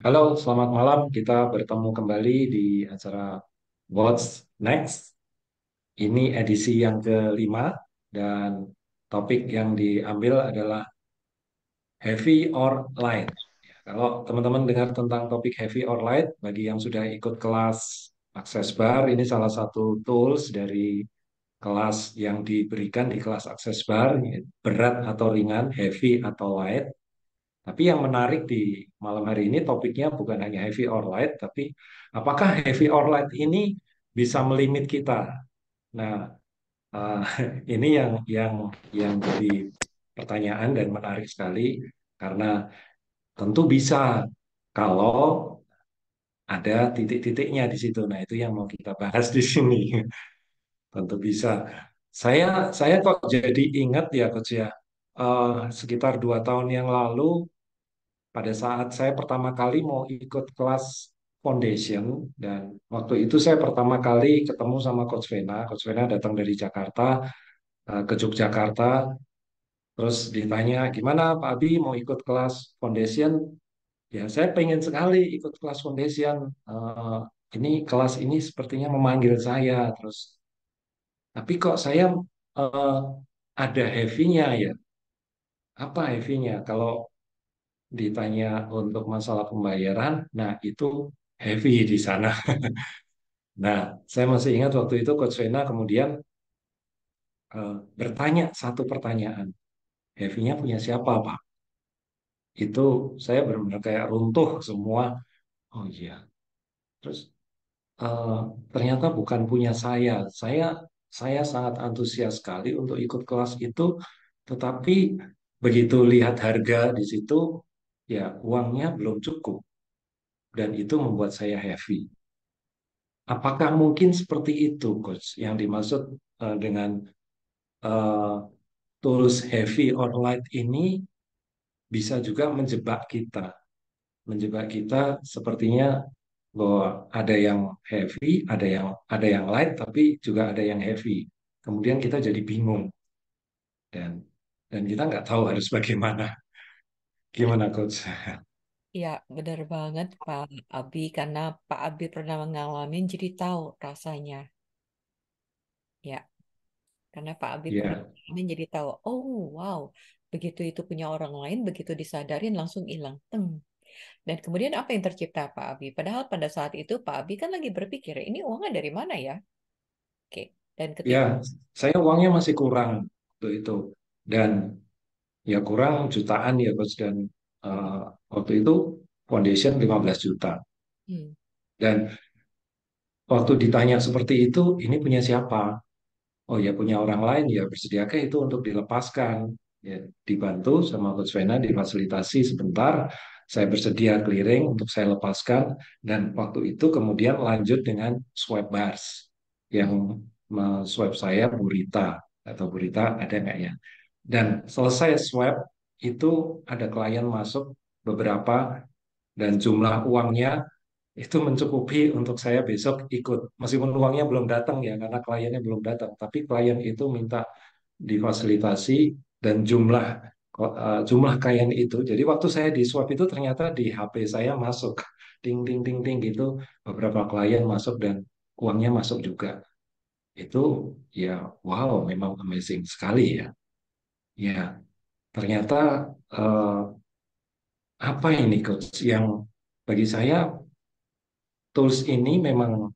Halo, selamat malam. Kita bertemu kembali di acara What's Next. Ini edisi yang kelima dan topik yang diambil adalah heavy or light. Ya, kalau teman-teman dengar tentang topik heavy or light, bagi yang sudah ikut kelas Access Bar, ini salah satu tools dari kelas yang diberikan di kelas Access Bar, berat atau ringan, heavy atau light. Tapi yang menarik di malam hari ini topiknya bukan hanya heavy or light, tapi apakah heavy or light ini bisa melimit kita? Nah, eh, ini yang jadi pertanyaan dan menarik sekali karena tentu bisa kalau ada titik-titiknya di situ. Nah, itu yang mau kita bahas di sini. Tentu bisa. Saya saya kok jadi ingat ya, Coach ya. Sekitar 2 tahun yang lalu pada saat saya pertama kali mau ikut kelas foundation dan waktu itu saya pertama kali ketemu sama Coach Vena. Coach Vena datang dari Jakarta ke Yogyakarta, terus ditanya gimana Pak Abi mau ikut kelas foundation? Ya saya pengen sekali ikut kelas foundation. Eh, ini kelas ini sepertinya memanggil saya, terus tapi kok saya eh, ada heavy-nya ya? Apa heavy-nya? Kalau ditanya untuk masalah pembayaran, nah itu heavy di sana. Nah, saya masih ingat waktu itu Coach Vena kemudian bertanya satu pertanyaan, heavy-nya punya siapa, Pak? Itu saya benar-benar kayak runtuh semua. Oh iya, terus eh, ternyata bukan punya saya. Saya sangat antusias sekali untuk ikut kelas itu, tetapi begitu lihat harga di situ, ya uangnya belum cukup dan itu membuat saya heavy. Apakah mungkin seperti itu, Coach, yang dimaksud dengan eh, tools heavy or light ini bisa juga menjebak kita. Menjebak kita sepertinya bahwa ada yang heavy, ada yang light, tapi juga ada yang heavy. Kemudian kita jadi bingung dan kita nggak tahu harus bagaimana. Gimana, Coach? Ya, benar banget Pak Abi, karena Pak Abi pernah mengalami, jadi tahu rasanya. Ya, karena Pak Abi pernah Ya, mengalami, jadi tahu. Oh, wow, begitu itu punya orang lain, begitu disadarin langsung hilang. Teng. Dan kemudian apa yang tercipta Pak Abi? Padahal pada saat itu Pak Abi kan lagi berpikir, ini uangnya dari mana ya? Oke. Dan ya, ketika saya uangnya masih kurang waktu itu dan ya kurang jutaan ya, Coach, dan eh, waktu itu foundation 15 juta. hmm, Dan waktu ditanya seperti itu, ini punya siapa? Oh ya punya orang lain ya bersediakah itu untuk dilepaskan? Ya dibantu sama Coach Vena difasilitasi sebentar. Saya bersedia clearing untuk saya lepaskan dan waktu itu kemudian lanjut dengan swipe bars yang hmm, swipe saya Burita atau Burita ada nggak ya? Dan selesai swipe itu ada klien masuk beberapa dan jumlah uangnya itu mencukupi untuk saya besok ikut. Meskipun uangnya belum datang ya, karena kliennya belum datang. Tapi klien itu minta difasilitasi dan jumlah klien itu. Jadi waktu saya di swab itu ternyata di HP saya masuk. Ting, ting, ting, ting gitu. Beberapa klien masuk dan uangnya masuk juga. Itu ya wow, memang amazing sekali ya. Ya, ternyata eh, apa ini coach yang bagi saya tools ini memang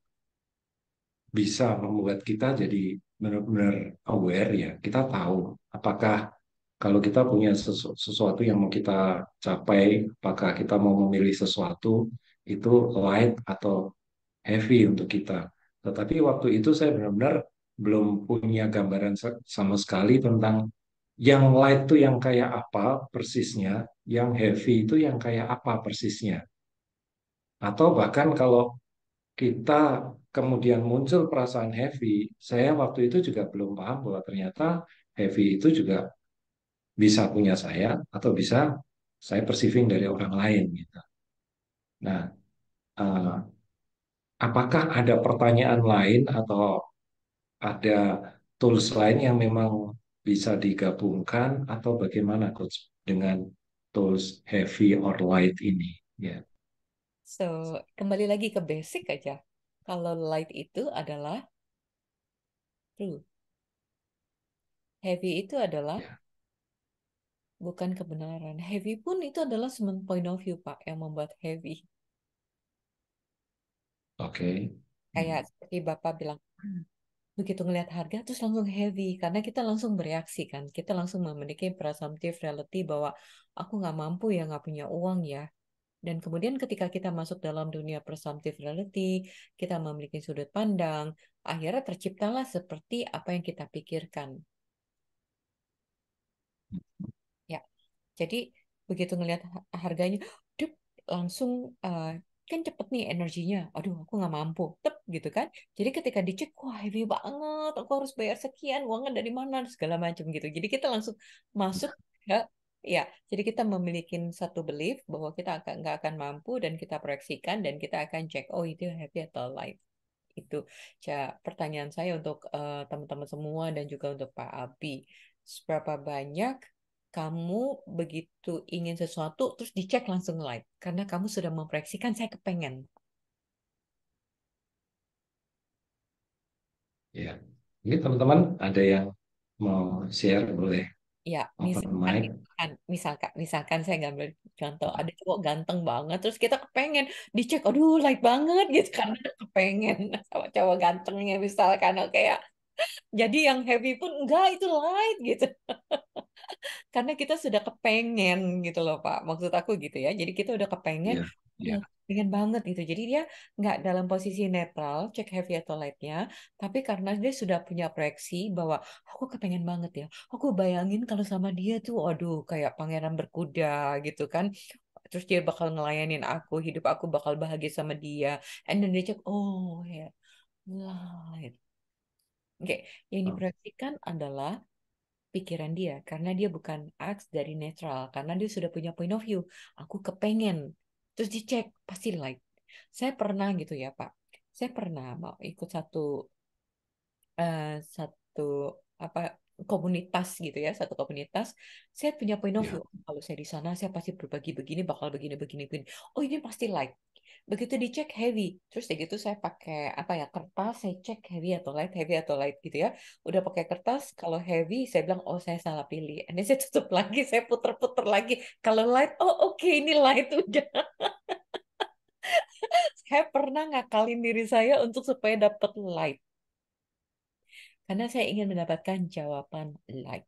bisa membuat kita jadi benar-benar aware ya. Kita tahu apakah kalau kita punya sesuatu yang mau kita capai, apakah kita mau memilih sesuatu itu light atau heavy untuk kita. Tetapi waktu itu saya benar-benar belum punya gambaran sama sekali tentang yang light itu yang kayak apa persisnya, yang heavy itu yang kayak apa persisnya. Atau bahkan kalau kita kemudian muncul perasaan heavy, saya waktu itu juga belum paham bahwa ternyata heavy itu juga bisa punya saya atau bisa saya perceiving dari orang lain gitu. Nah, eh, apakah ada pertanyaan lain atau ada tools lain yang memang bisa digabungkan atau bagaimana coach dengan tools heavy or light ini? Ya, So, kembali lagi ke basic aja. Kalau light itu adalah true. Heavy itu adalah Ya, bukan kebenaran. Heavy pun itu adalah semen point of view, Pak, yang membuat heavy. oke. Kayak Hmm. seperti Bapak bilang, begitu ngelihat harga terus langsung heavy karena kita langsung bereaksi kan. Kita langsung memiliki presumptive reality bahwa aku nggak mampu ya, nggak punya uang ya. Dan kemudian ketika kita masuk dalam dunia presumptive reality, kita memiliki sudut pandang, akhirnya terciptalah seperti apa yang kita pikirkan. Ya, jadi begitu ngelihat harganya, dup, langsung eh, kan cepet nih energinya. Aduh, aku nggak mampu, tep gitu kan. Jadi ketika dicek, wah heavy banget, aku harus bayar sekian, uangnya dari mana, segala macam gitu. Jadi kita langsung masuk ke, ya, jadi kita memiliki satu belief bahwa kita akan nggak akan mampu dan kita proyeksikan dan kita akan cek, oh itu heavy atau light. Itu pertanyaan saya untuk teman-teman semua dan juga untuk Pak Abi. Seberapa banyak kamu begitu ingin sesuatu terus dicek langsung live karena kamu sudah memproyeksikan saya kepengen. Ya. Ini teman-teman ada yang mau share boleh Ya, open mic. misalkan saya ngambil contoh ada cowok ganteng banget terus kita kepengen dicek, aduh light banget gitu karena kepengen sama cowok gantengnya misalkan oke ya. Jadi yang heavy pun enggak itu light gitu. Karena kita sudah kepengen gitu loh Pak. Maksud aku gitu ya. Jadi kita udah kepengen, Ya, udah ya. pengen banget gitu. Jadi dia nggak dalam posisi netral, cek heavy atau lightnya. Tapi karena dia sudah punya proyeksi bahwa aku kepengen banget ya. Aku bayangin kalau sama dia tuh, aduh kayak pangeran berkuda gitu kan. Terus dia bakal ngelayanin aku, hidup aku bakal bahagia sama dia. And then dia cek, oh ya, light. Oke, yang Oh, diproyeksikan adalah pikiran dia karena dia bukan acts dari netral karena dia sudah punya point of view, aku kepengen terus dicek pasti like. Saya pernah gitu ya Pak, saya pernah mau ikut satu apa komunitas gitu ya, satu komunitas. Saya punya point of view, ya. kalau saya di sana saya pasti berbagi begini, bakal begini begini begini, oh ini pasti like. Begitu dicek heavy, terus ya gitu saya pakai apa ya, kertas, saya cek heavy atau light gitu ya. Udah pakai kertas, kalau heavy saya bilang oh saya salah pilih, ini saya tutup lagi, saya puter-puter lagi. Kalau light, oh oke ini light udah. Saya pernah ngakalin diri saya untuk supaya dapat light karena saya ingin mendapatkan jawaban light.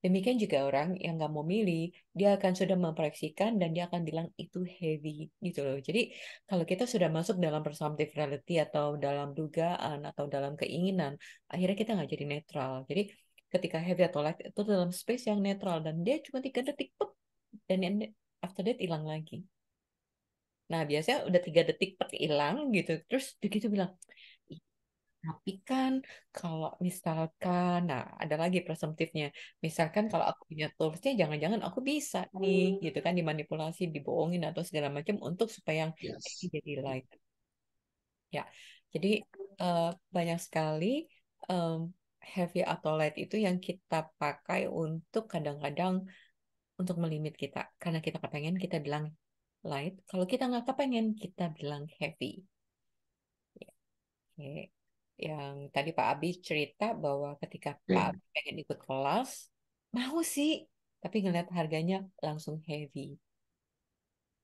Demikian juga orang yang nggak mau milih, dia akan sudah memproyeksikan dan dia akan bilang itu heavy gitu loh. Jadi kalau kita sudah masuk dalam presumptive reality atau dalam dugaan atau dalam keinginan, akhirnya kita nggak jadi netral. Jadi ketika heavy atau light itu dalam space yang netral dan dia cuma 3 detik, pep, dan after that hilang lagi. Nah biasanya udah 3 detik pet hilang gitu, terus begitu bilang, tapi kan kalau misalkan, nah ada lagi presumptifnya. Misalkan kalau aku punya toolsnya, jangan-jangan aku bisa nih, gitu kan, dimanipulasi, dibohongin atau segala macam untuk supaya yang ini Yes. jadi light. Ya, jadi eh, banyak sekali em, heavy atau light itu yang kita pakai untuk kadang-kadang untuk melimit kita. Karena kita kepengen, kita bilang light. Kalau kita nggak kepengen, kita bilang heavy. Oke. Yang tadi Pak Abi cerita bahwa ketika Pak Oke. Abi pengen ikut kelas, mau sih, tapi ngeliat harganya langsung heavy.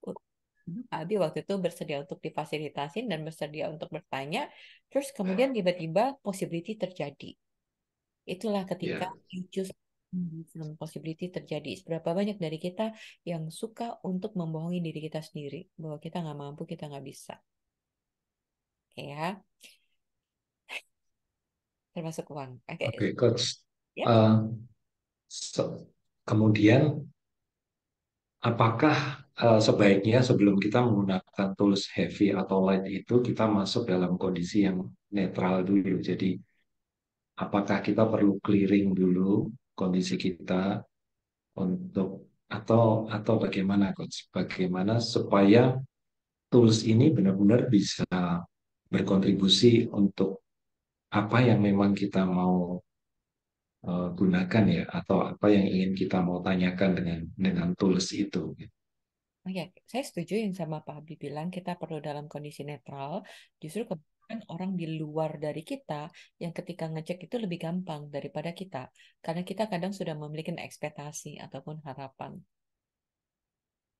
Pak Abi waktu itu bersedia untuk difasilitasin dan bersedia untuk bertanya, terus kemudian tiba-tiba possibility terjadi. Itulah ketika Ya. you choose possibility terjadi. Seberapa banyak dari kita yang suka untuk membohongi diri kita sendiri bahwa kita nggak mampu, kita nggak bisa. Oke ya, termasuk uang. Oke, Oke, Coach. ya. Eh, se- kemudian, apakah sebaiknya sebelum kita menggunakan tools heavy atau light itu kita masuk dalam kondisi yang netral dulu? Jadi, apakah kita perlu clearing dulu kondisi kita untuk atau bagaimana, Coach? Bagaimana supaya tools ini benar-benar bisa berkontribusi untuk apa yang memang kita mau gunakan ya, atau apa yang ingin kita mau tanyakan dengan tools itu. Oh ya, saya setuju yang sama Pak Habib bilang kita perlu dalam kondisi netral. Justru kebanyakan orang di luar dari kita yang ketika ngecek itu lebih gampang daripada kita. Karena kita kadang sudah memiliki ekspektasi ataupun harapan.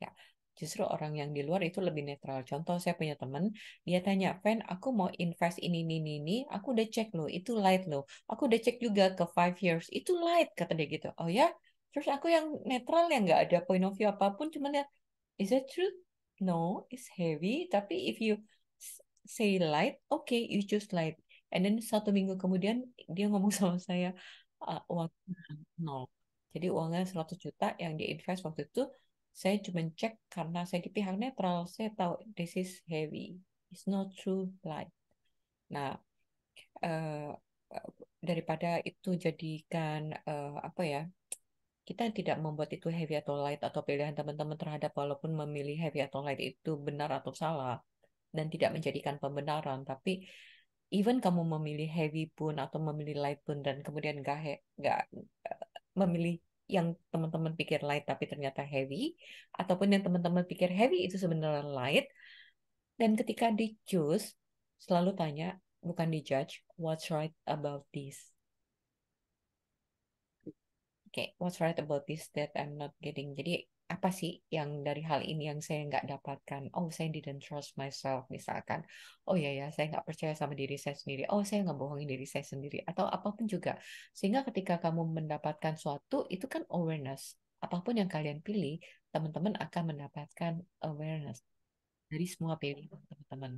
Ya, justru orang yang di luar itu lebih netral. Contoh, saya punya teman, dia tanya, Fen, aku mau invest ini. Aku udah cek loh, itu light loh. Aku udah cek juga ke 5 years, itu light, kata dia gitu. Oh ya? Terus aku yang netral, yang nggak ada point of view apapun, cuma lihat, is that true? No, it's heavy. Tapi if you say light, okay, you choose light. And then 1 minggu kemudian dia ngomong sama saya, "Ah, uang nol. Jadi uangnya 100 juta yang dia invest waktu itu, saya cuma cek karena saya di pihak netral. Saya tahu this is heavy. It's not true light. Nah, eh, daripada itu jadikan apa ya? Kita tidak membuat itu heavy atau light atau pilihan teman-teman terhadap walaupun memilih heavy atau light itu benar atau salah dan tidak menjadikan pembenaran, tapi even kamu memilih heavy pun atau memilih light pun dan kemudian nggak memilih yang teman-teman pikir light tapi ternyata heavy, ataupun yang teman-teman pikir heavy itu sebenarnya light, dan ketika di choose selalu tanya, bukan di judge, what's right about this. Kayak what's right about this that I'm not getting. Jadi apa sih yang dari hal ini yang saya nggak dapatkan? Oh, saya didn't trust myself misalkan. Oh ya ya, saya nggak percaya sama diri saya sendiri. Oh, saya nggak bohongin diri saya sendiri. Atau apapun juga. Sehingga ketika kamu mendapatkan suatu, itu kan awareness. Apapun yang kalian pilih, teman-teman akan mendapatkan awareness dari semua pilihan teman-teman.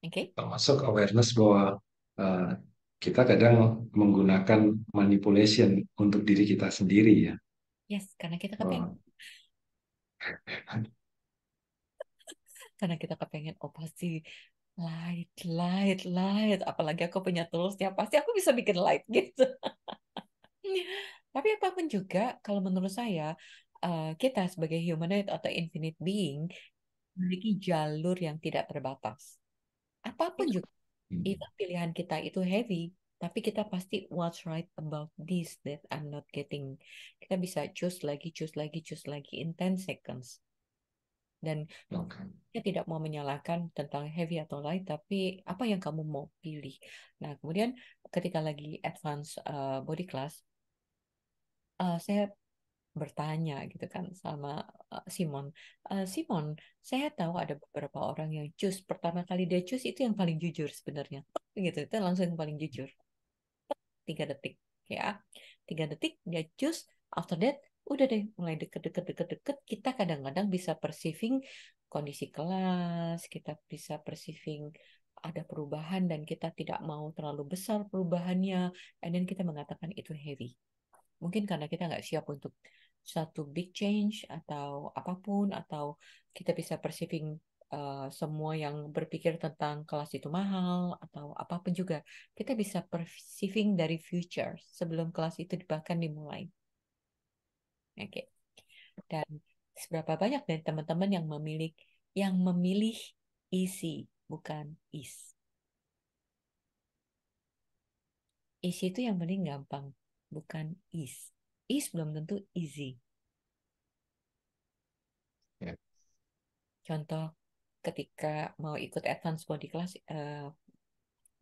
Oke? Termasuk awareness bahwa eh, kita kadang menggunakan manipulation untuk diri kita sendiri ya. Yes, Wah, karena kita kepengen oh pasti light, light, light. Apalagi aku punya toolsnya, pasti aku bisa bikin light gitu. Tapi apapun juga, kalau menurut saya, kita sebagai humanoid atau infinite being memiliki jalur yang tidak terbatas. Apapun juga, itu pilihan kita itu heavy, tapi kita pasti what's right about this that I'm not getting. Kita bisa choose lagi, choose lagi in 10 seconds. Dan oke. saya tidak mau menyalahkan tentang heavy atau light, tapi apa yang kamu mau pilih. Nah, kemudian ketika lagi advance body class, saya bertanya gitu kan sama Simon. Simon, saya tahu ada beberapa orang yang choose. Pertama kali dia choose itu yang paling jujur sebenarnya. Gitu, itu langsung yang paling jujur. 3 detik ya, 3 detik dia choose. After that udah deh mulai deket kita kadang-kadang bisa perceiving kondisi kelas, kita bisa perceiving ada perubahan dan kita tidak mau terlalu besar perubahannya, and then kita mengatakan itu heavy, mungkin karena kita nggak siap untuk satu big change atau apapun, atau kita bisa perceiving semua yang berpikir tentang kelas itu mahal atau apapun juga. Kita bisa perceiving dari future sebelum kelas itu bahkan dimulai. Oke. Dan seberapa banyak dari teman-teman yang memilih isi bukan is. Isi itu yang paling gampang, bukan is. Is belum tentu easy. Ya. Contoh, ketika mau ikut advance body class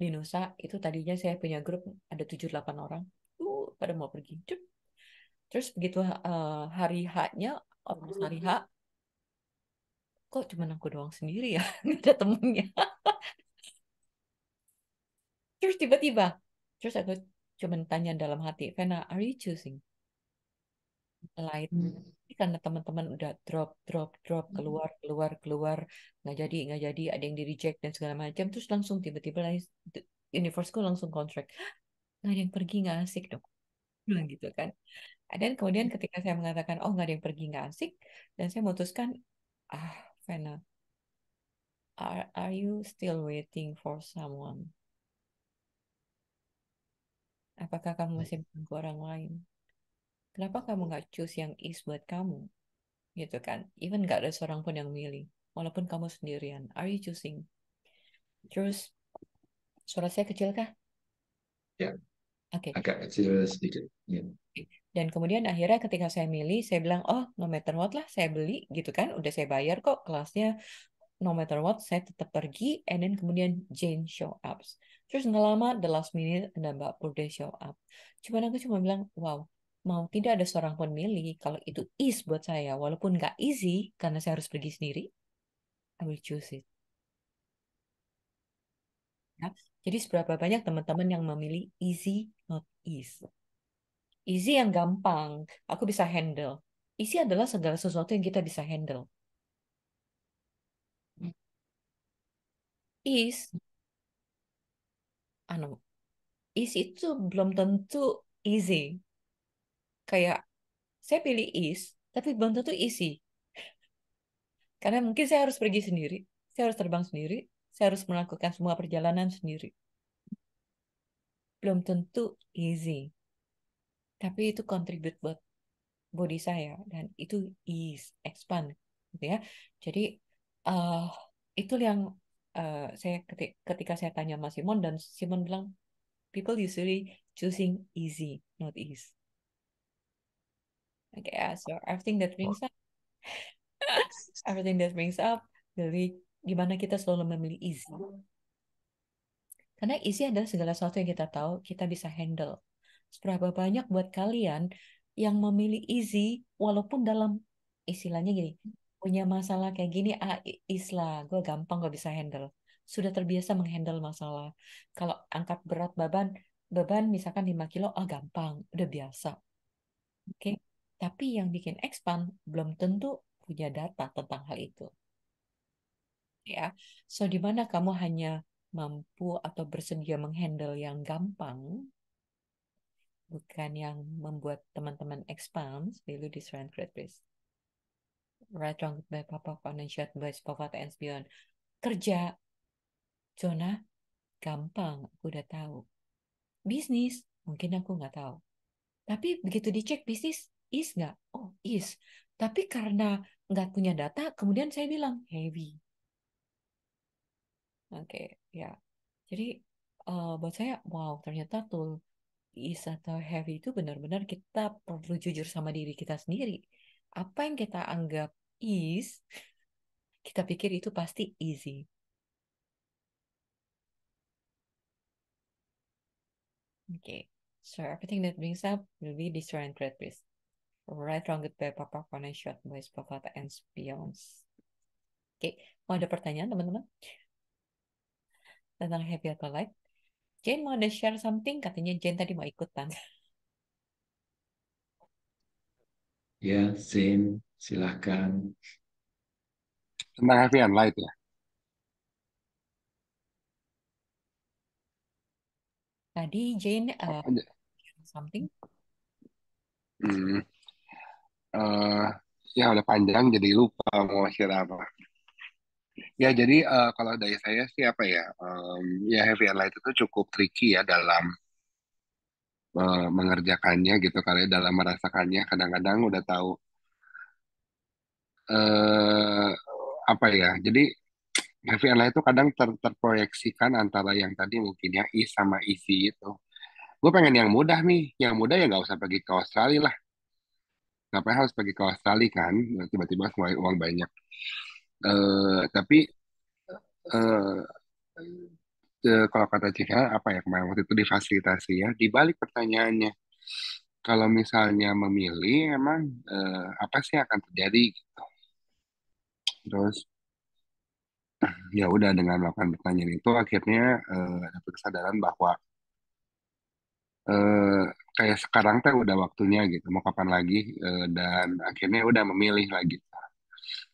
di Nusa, itu tadinya saya punya grup ada 7-8 orang, pada mau pergi. Cuk. Terus begitu hari H-nya, hari H, kok cuma aku doang sendiri ya, nggak ada temennya. Terus tiba-tiba, terus aku cuma tanya dalam hati, Vena, are you choosing light? Ini karena teman-teman udah drop, drop, drop, keluar, keluar, keluar, nggak jadi, ada yang di reject dan segala macam, terus langsung tiba-tiba universeku langsung kontrak, nggak ada yang pergi, nggak asik dong, bilang gitu kan. Dan kemudian ketika saya mengatakan oh nggak ada yang pergi, nggak asik, dan saya memutuskan, ah Vena, are you still waiting for someone? Apakah kamu masih menunggu orang lain? Kenapa kamu nggak choose yang is buat kamu? Gitu kan? Even nggak ada seorang pun yang milih, walaupun kamu sendirian. Are you choosing? Terus suara saya kecil kah? Ya, Oke. agak kecil sedikit. Ya. Dan kemudian akhirnya ketika saya milih, saya bilang, oh no matter what lah, saya beli gitu kan. Udah saya bayar kok kelasnya, no matter what, saya tetap pergi. And then kemudian Jane show up. Terus nggak lama, the last minute, ada Mbak Purde show up. Cuman aku cuma bilang, wow, mau tidak ada seorang pun milih. Kalau itu is buat saya, walaupun nggak easy, karena saya harus pergi sendiri, I will choose it. Ya. Jadi seberapa banyak teman-teman yang memilih easy, not ease. Easy yang gampang, aku bisa handle. Easy adalah segala sesuatu yang kita bisa handle. Ease, anu, ease itu belum tentu easy. Kayak saya pilih ease, tapi belum tentu easy. Karena mungkin saya harus pergi sendiri, saya harus terbang sendiri, saya harus melakukan semua perjalanan sendiri. Belum tentu easy, tapi itu contribute buat body saya dan itu ease, expand, gitu ya. Jadi eh itu yang saya ketika saya tanya Mas Simon dan Simon bilang people usually choosing easy, not ease. Okay, yeah, so everything that brings up, dari gimana kita selalu memilih easy. Karena easy adalah segala sesuatu yang kita tahu, kita bisa handle. Seberapa banyak buat kalian yang memilih easy, walaupun dalam istilahnya gini, punya masalah kayak gini, islah, gue gampang gak bisa handle. Sudah terbiasa menghandle masalah. Kalau angkat berat beban misalkan 5 kilo, gampang, udah biasa. Oke. Tapi yang bikin expand belum tentu punya data tentang hal itu. Ya, so di mana kamu hanya mampu atau bersedia menghandle yang gampang, bukan yang membuat teman-teman expand, value this friend create risk. Right, wrong, by papa, financial, by poverty and beyond. Kerja, zona, gampang, aku udah tahu. Bisnis, mungkin aku nggak tahu. Tapi begitu dicek bisnis, is nggak? Oh, is. Tapi karena nggak punya data, kemudian saya bilang heavy. Oke, ya. Jadi buat saya, wow, ternyata tuh is atau heavy itu benar-benar kita perlu jujur sama diri kita sendiri. Apa yang kita anggap is, kita pikir itu pasti easy. Okay. So everything that brings up will be destroy and create peace. Right, wrong, good, bad, papa, fun, and short, boys, papa, and beyonds. Oke, mau ada pertanyaan teman-teman tentang happy atau light? Jane mau ada share something? Katanya Jane tadi mau ikutan. Ya, Zain, silahkan. Tentang heavy and light ya. Tadi Jane Apa aja? something. Hmm, eh, ya udah panjang jadi lupa mau share apa. Ya jadi kalau dari saya sih apa ya, ya heavy and light itu cukup tricky ya dalam mengerjakannya gitu kali ya, dalam merasakannya. Kadang-kadang udah tahu eh apa ya. Jadi heavy and light itu kadang terproyeksikan antara yang tadi mungkin ya ease sama easy itu. Gue pengen yang mudah nih, yang mudah ya nggak usah pergi ke Australia lah. Ngapain harus pergi ke Australia kan? Tiba-tiba ngeluarin uang banyak. Tapi eh, kalau kata Cika apa ya kemarin waktu itu difasilitasi ya di balik pertanyaannya kalau misalnya memilih emang apa sih yang akan terjadi gitu. Terus ya udah dengan melakukan pertanyaan itu akhirnya dapat kesadaran bahwa eh, kayak sekarang teh udah waktunya gitu mau kapan lagi dan akhirnya udah memilih lagi.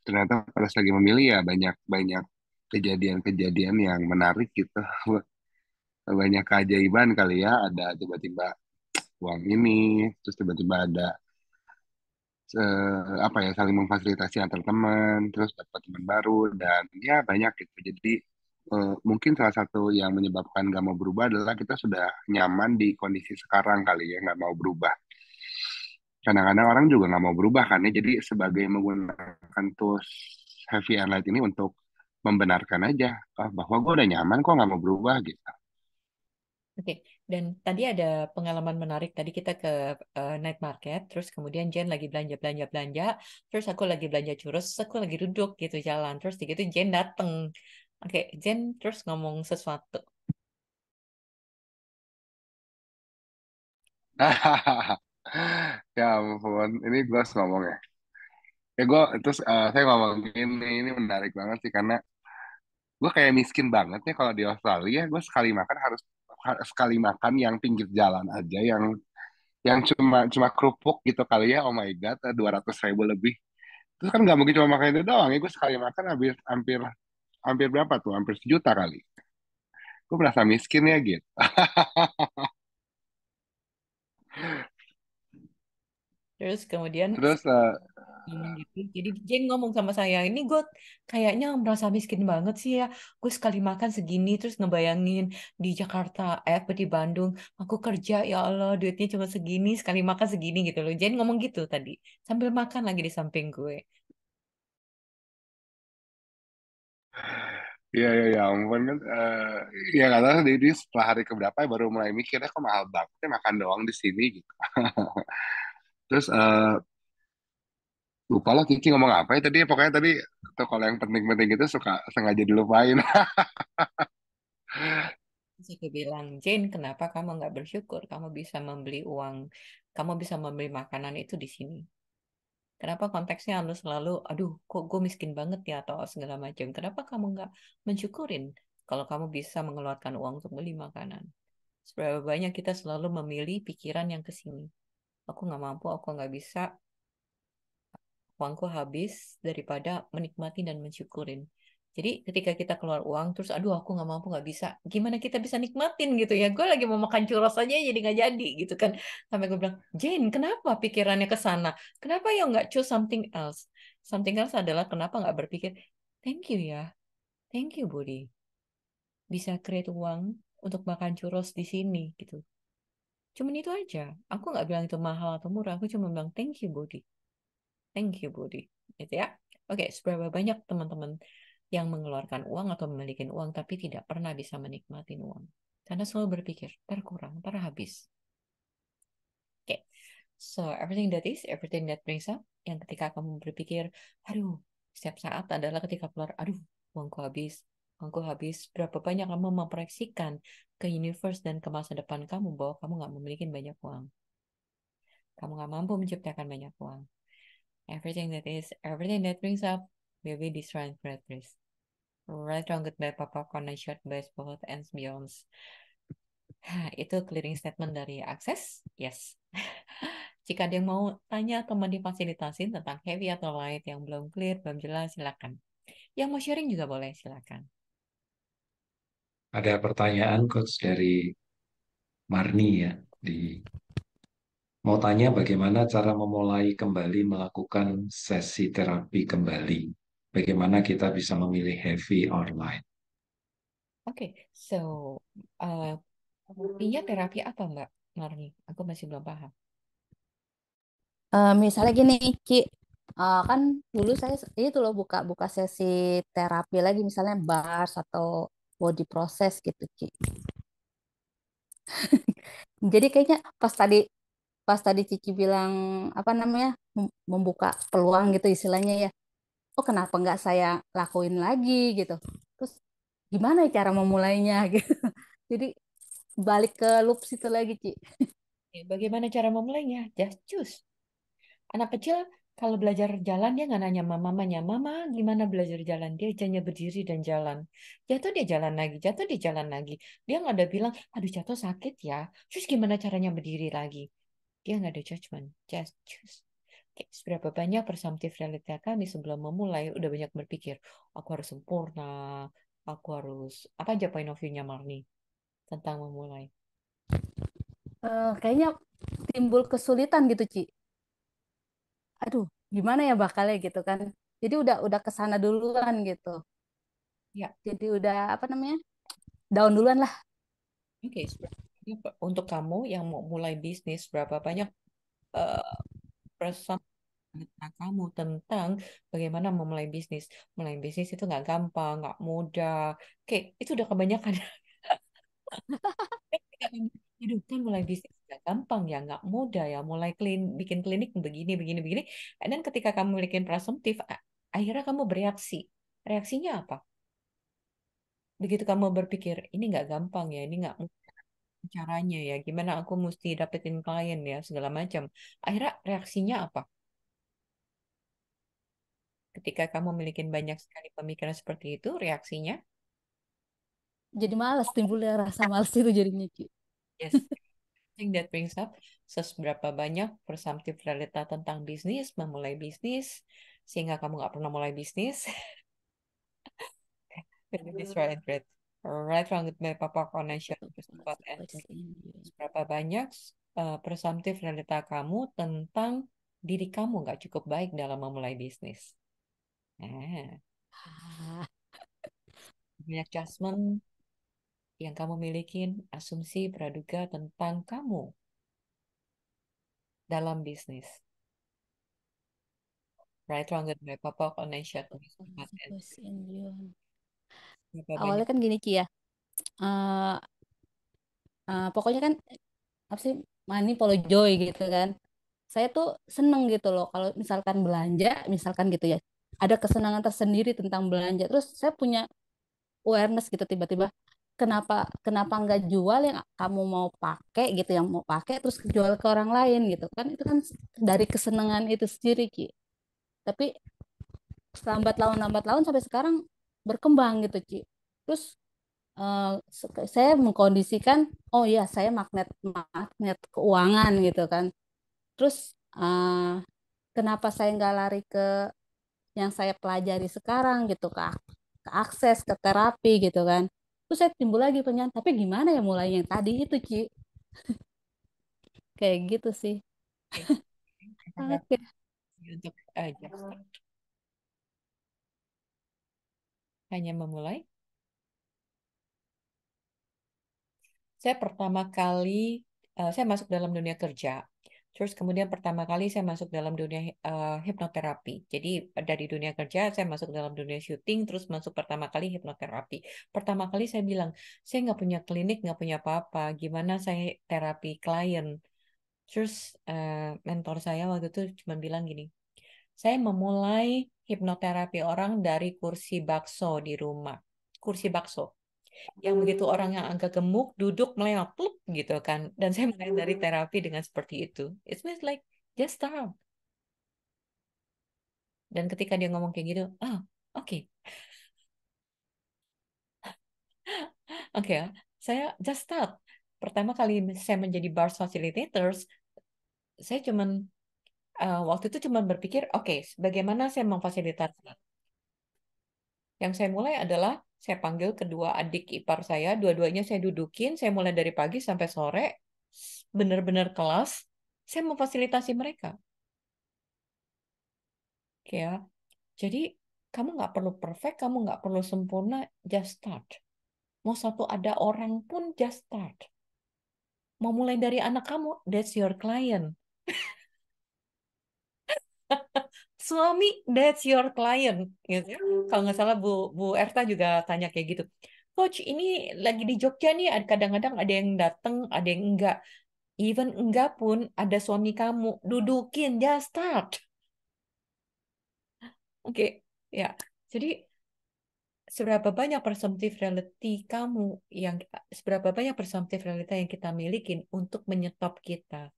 Ternyata pas lagi memilih ya banyak banyak kejadian-kejadian yang menarik gitu. Banyak keajaiban kali ya ada tiba-tiba uang ini, terus tiba-tiba ada apa ya saling memfasilitasi antar teman, terus dapat teman baru dan ya banyak gitu. Jadi mungkin salah satu yang menyebabkan nggak mau berubah adalah kita sudah nyaman di kondisi sekarang kali ya nggak mau berubah. Kadang-kadang orang juga nggak mau berubah kan ya. Jadi sebagai menggunakan tools heavy and light ini untuk membenarkan aja bahwa gue udah nyaman kok nggak mau berubah gitu. Oke, dan tadi ada pengalaman menarik. Tadi kita ke night market, terus kemudian Jen lagi belanja, terus aku lagi belanja churros, terus aku lagi duduk gitu jalan, terus gitu Jen dateng. Oke, Jen terus ngomong sesuatu. Ya ampun, ini gue ngomong ya. Ya gue terus saya ngomong ini menarik banget sih karena gue kayak miskin banget ya kalau di Australia. Gue sekali makan sekali makan yang pinggir jalan aja, yang cuma cuma kerupuk gitu kali ya. Oh my God, 200.000 lebih. Terus kan nggak mungkin cuma makan itu doang ya. Gue sekali makan habis hampir hampir berapa tuh? Hampir 1 juta kali. Gue merasa miskin ya gitu. Terus kemudian Terus ngomong gitu. Jadi Jen ngomong sama saya, ini gue kayaknya merasa miskin banget sih ya. Gue sekali makan segini, terus ngebayangin di Jakarta, di Bandung, aku kerja, ya Allah, duitnya cuma segini, sekali makan segini gitu loh. Jen ngomong gitu tadi, sambil makan lagi di samping gue. ya ya ya ampun kan ya nggak tahu di setelah hari keberapa ya baru mulai mikirnya kok mahal banget ya makan doang di sini gitu. Terus lupa lah Kiki ngomong apa ya tadi pokoknya tadi tuh kalau yang penting-penting itu suka sengaja dilupain. Terus aku bilang, Jane, kenapa kamu nggak bersyukur? Kamu bisa membeli uang, kamu bisa membeli makanan itu di sini. Kenapa konteksnya harus selalu, aduh, kok gue miskin banget ya atau segala macam. Kenapa kamu nggak mensyukurin kalau kamu bisa mengeluarkan uang untuk beli makanan? Seberapa banyak kita selalu memilih pikiran yang ke sini. Aku nggak mampu, aku nggak bisa, uangku habis daripada menikmati dan mensyukurin. Jadi ketika kita keluar uang, terus aduh aku nggak mampu nggak bisa, gimana kita bisa nikmatin gitu ya? Gue lagi mau makan churros aja jadi nggak jadi gitu kan? Sampai gue bilang, Jane, kenapa pikirannya ke sana? Kenapa ya nggak choose something else? Something else adalah kenapa nggak berpikir, thank you ya, thank you Budi, bisa create uang untuk makan churros di sini gitu. Cuman itu aja. Aku nggak bilang itu mahal atau murah. Aku cuma bilang thank you Budi. Thank you, Budi. Gitu ya. Oke, seberapa banyak teman-teman yang mengeluarkan uang atau memiliki uang tapi tidak pernah bisa menikmati uang? Karena selalu berpikir, terkurang, terhabis. Oke, so everything that brings up, yang ketika kamu berpikir, aduh, setiap saat adalah ketika keluar, aduh, uangku habis. Berapa banyak kamu memproyeksikan ke universe dan ke masa depan kamu bahwa kamu nggak memiliki banyak uang. Kamu nggak mampu menciptakan banyak uang. Everything that brings up will be destroyed and progress. Right, wrong, goodbye, papa, corner, short, best, both, and beyonds. Itu clearing statement dari Akses. Yes. Jika ada yang mau tanya atau mau difasilitasi tentang heavy atau light yang belum clear, belum jelas, silakan. Yang mau sharing juga boleh, silakan. Ada pertanyaan coach dari Marni ya di mau tanya bagaimana cara memulai kembali melakukan sesi terapi kembali. Bagaimana kita bisa memilih heavy or light. Oke, so uh, punya terapi apa Mbak Marni? Aku masih belum paham. Misalnya gini, Ci, kan dulu saya itu loh buka buka sesi terapi lagi, misalnya bars atau body process gitu, Ci. Jadi kayaknya pas tadi Cici bilang apa namanya membuka peluang gitu istilahnya ya. Oh kenapa nggak saya lakuin lagi gitu? Terus gimana ya cara memulainya gitu? Jadi balik ke loop situ lagi, Ci. Bagaimana cara memulainya? Just choose. Anak kecil kalau belajar jalan dia nggak nanya mamanya, mama gimana belajar jalan? Dia hanya berdiri dan jalan. Jatuh dia jalan lagi, jatuh dia jalan lagi. Dia nggak ada bilang, aduh jatuh sakit ya. Terus gimana caranya berdiri lagi? Dia nggak ada judgment, just choose. Oke, seberapa banyak presumptive reality kami sebelum memulai udah banyak berpikir, aku harus sempurna, aku harus apa aja point of view-nya Marni tentang memulai. Kayaknya timbul kesulitan gitu, Ci. Aduh, gimana ya bakalnya gitu kan. Jadi udah kesana duluan gitu. Ya, Jadi udah apa namanya? Down duluan lah. oke. Untuk kamu yang mau mulai bisnis, berapa banyak eh, presumption kamu tentang bagaimana memulai bisnis? Mulai bisnis itu nggak gampang, nggak mudah. Oke, itu udah kebanyakan. kamu hidupkan mulai bisnis nggak gampang ya, nggak mudah ya, mulai bikin klinik begini, begini, begini. Dan ketika kamu memiliki presumptif, akhirnya kamu bereaksi. Reaksinya apa? Begitu kamu berpikir, ini nggak gampang ya, ini nggak mudah caranya ya, gimana aku mesti dapetin klien ya, segala macam. Akhirnya reaksinya apa? Ketika kamu memiliki banyak sekali pemikiran seperti itu, reaksinya, Jadi malas, timbulnya rasa malas itu jadinya Ci. yes, I think that brings up seberapa banyak presumptive realita tentang bisnis, memulai bisnis, sehingga kamu nggak pernah mulai bisnis. This right and great. Right wrong with my papa connection to spot and seberapa banyak presumptive realita kamu tentang diri kamu nggak cukup baik dalam memulai bisnis. Nah, Ah, banyak judgment yang kamu miliki, asumsi praduga tentang kamu dalam bisnis. Right wrong with my papa connection to spot and seberapa Awalnya banyak. kan gini Ci ya. Eh, pokoknya kan apa sih, money follow joy gitu kan. Saya tuh seneng gitu loh kalau misalkan belanja, misalkan gitu ya. Ada kesenangan tersendiri tentang belanja. Terus saya punya awareness gitu tiba-tiba, kenapa kenapa nggak jual yang kamu mau pakai gitu, yang mau pakai terus jual ke orang lain gitu kan, itu kan dari kesenangan itu sendiri Ki. Tapi lambat laun sampai sekarang berkembang gitu Ci. Terus eh, saya mengkondisikan, oh ya saya magnet magnet keuangan gitu kan. Terus eh, kenapa saya nggak lari ke yang saya pelajari sekarang gitu, ke akses ke terapi gitu kan. Terus saya timbul lagi pertanyaan, tapi gimana ya mulainya yang tadi itu Ci, kayak gitu sih. Oke. Untuk hanya memulai. Saya pertama kali saya masuk dalam dunia kerja. Terus kemudian pertama kali saya masuk dalam dunia hipnoterapi. Jadi dari dunia kerja saya masuk dalam dunia syuting, terus masuk pertama kali hipnoterapi. Pertama kali saya bilang, saya nggak punya klinik, nggak punya apa-apa. Gimana saya terapi klien? Terus mentor saya waktu itu cuma bilang gini, saya memulai hipnoterapi orang dari kursi bakso di rumah. Kursi bakso yang begitu orang yang agak gemuk duduk melengok pluk gitu kan, dan saya mulai dari terapi dengan seperti itu. It's means like just start. Dan ketika dia ngomong kayak gitu, oke, oke ya, saya just start. Pertama kali saya menjadi bar facilitators, saya cuman waktu itu cuman berpikir, oke, bagaimana saya memfasilitasi. Yang saya mulai adalah saya panggil kedua adik ipar saya, dua-duanya saya dudukin, saya mulai dari pagi sampai sore, benar-benar kelas, saya memfasilitasi mereka. Oke ya. Jadi kamu nggak perlu perfect, kamu nggak perlu sempurna, just start. Mau satu ada orang pun just start. Mau mulai dari anak kamu, that's your client. Suami, that's your client. Gitu ya. Kalau nggak salah Bu Erta juga tanya kayak gitu. Coach, ini lagi di Jogja nih, kadang-kadang ada yang datang, ada yang enggak. Even enggak pun, ada suami kamu. Dudukin, just start. Oke, ya. Jadi seberapa banyak presumptive reality kamu yang seberapa banyak presumptive reality yang kita miliki untuk menyetop kita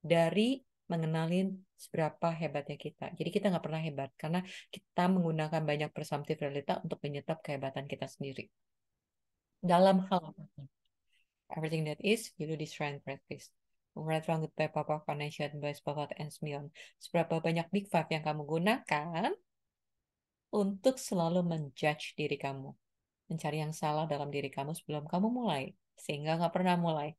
dari mengenalin seberapa hebatnya kita. Jadi kita nggak pernah hebat karena kita menggunakan banyak presumptive reality untuk menyetop kehebatan kita sendiri dalam hal apapun. Everything that is, you do this strength practice. Right wrong goodbye papa connection by Spovat and Smion. Seberapa banyak big five yang kamu gunakan untuk selalu menjudge diri kamu, mencari yang salah dalam diri kamu sebelum kamu mulai, sehingga nggak pernah mulai.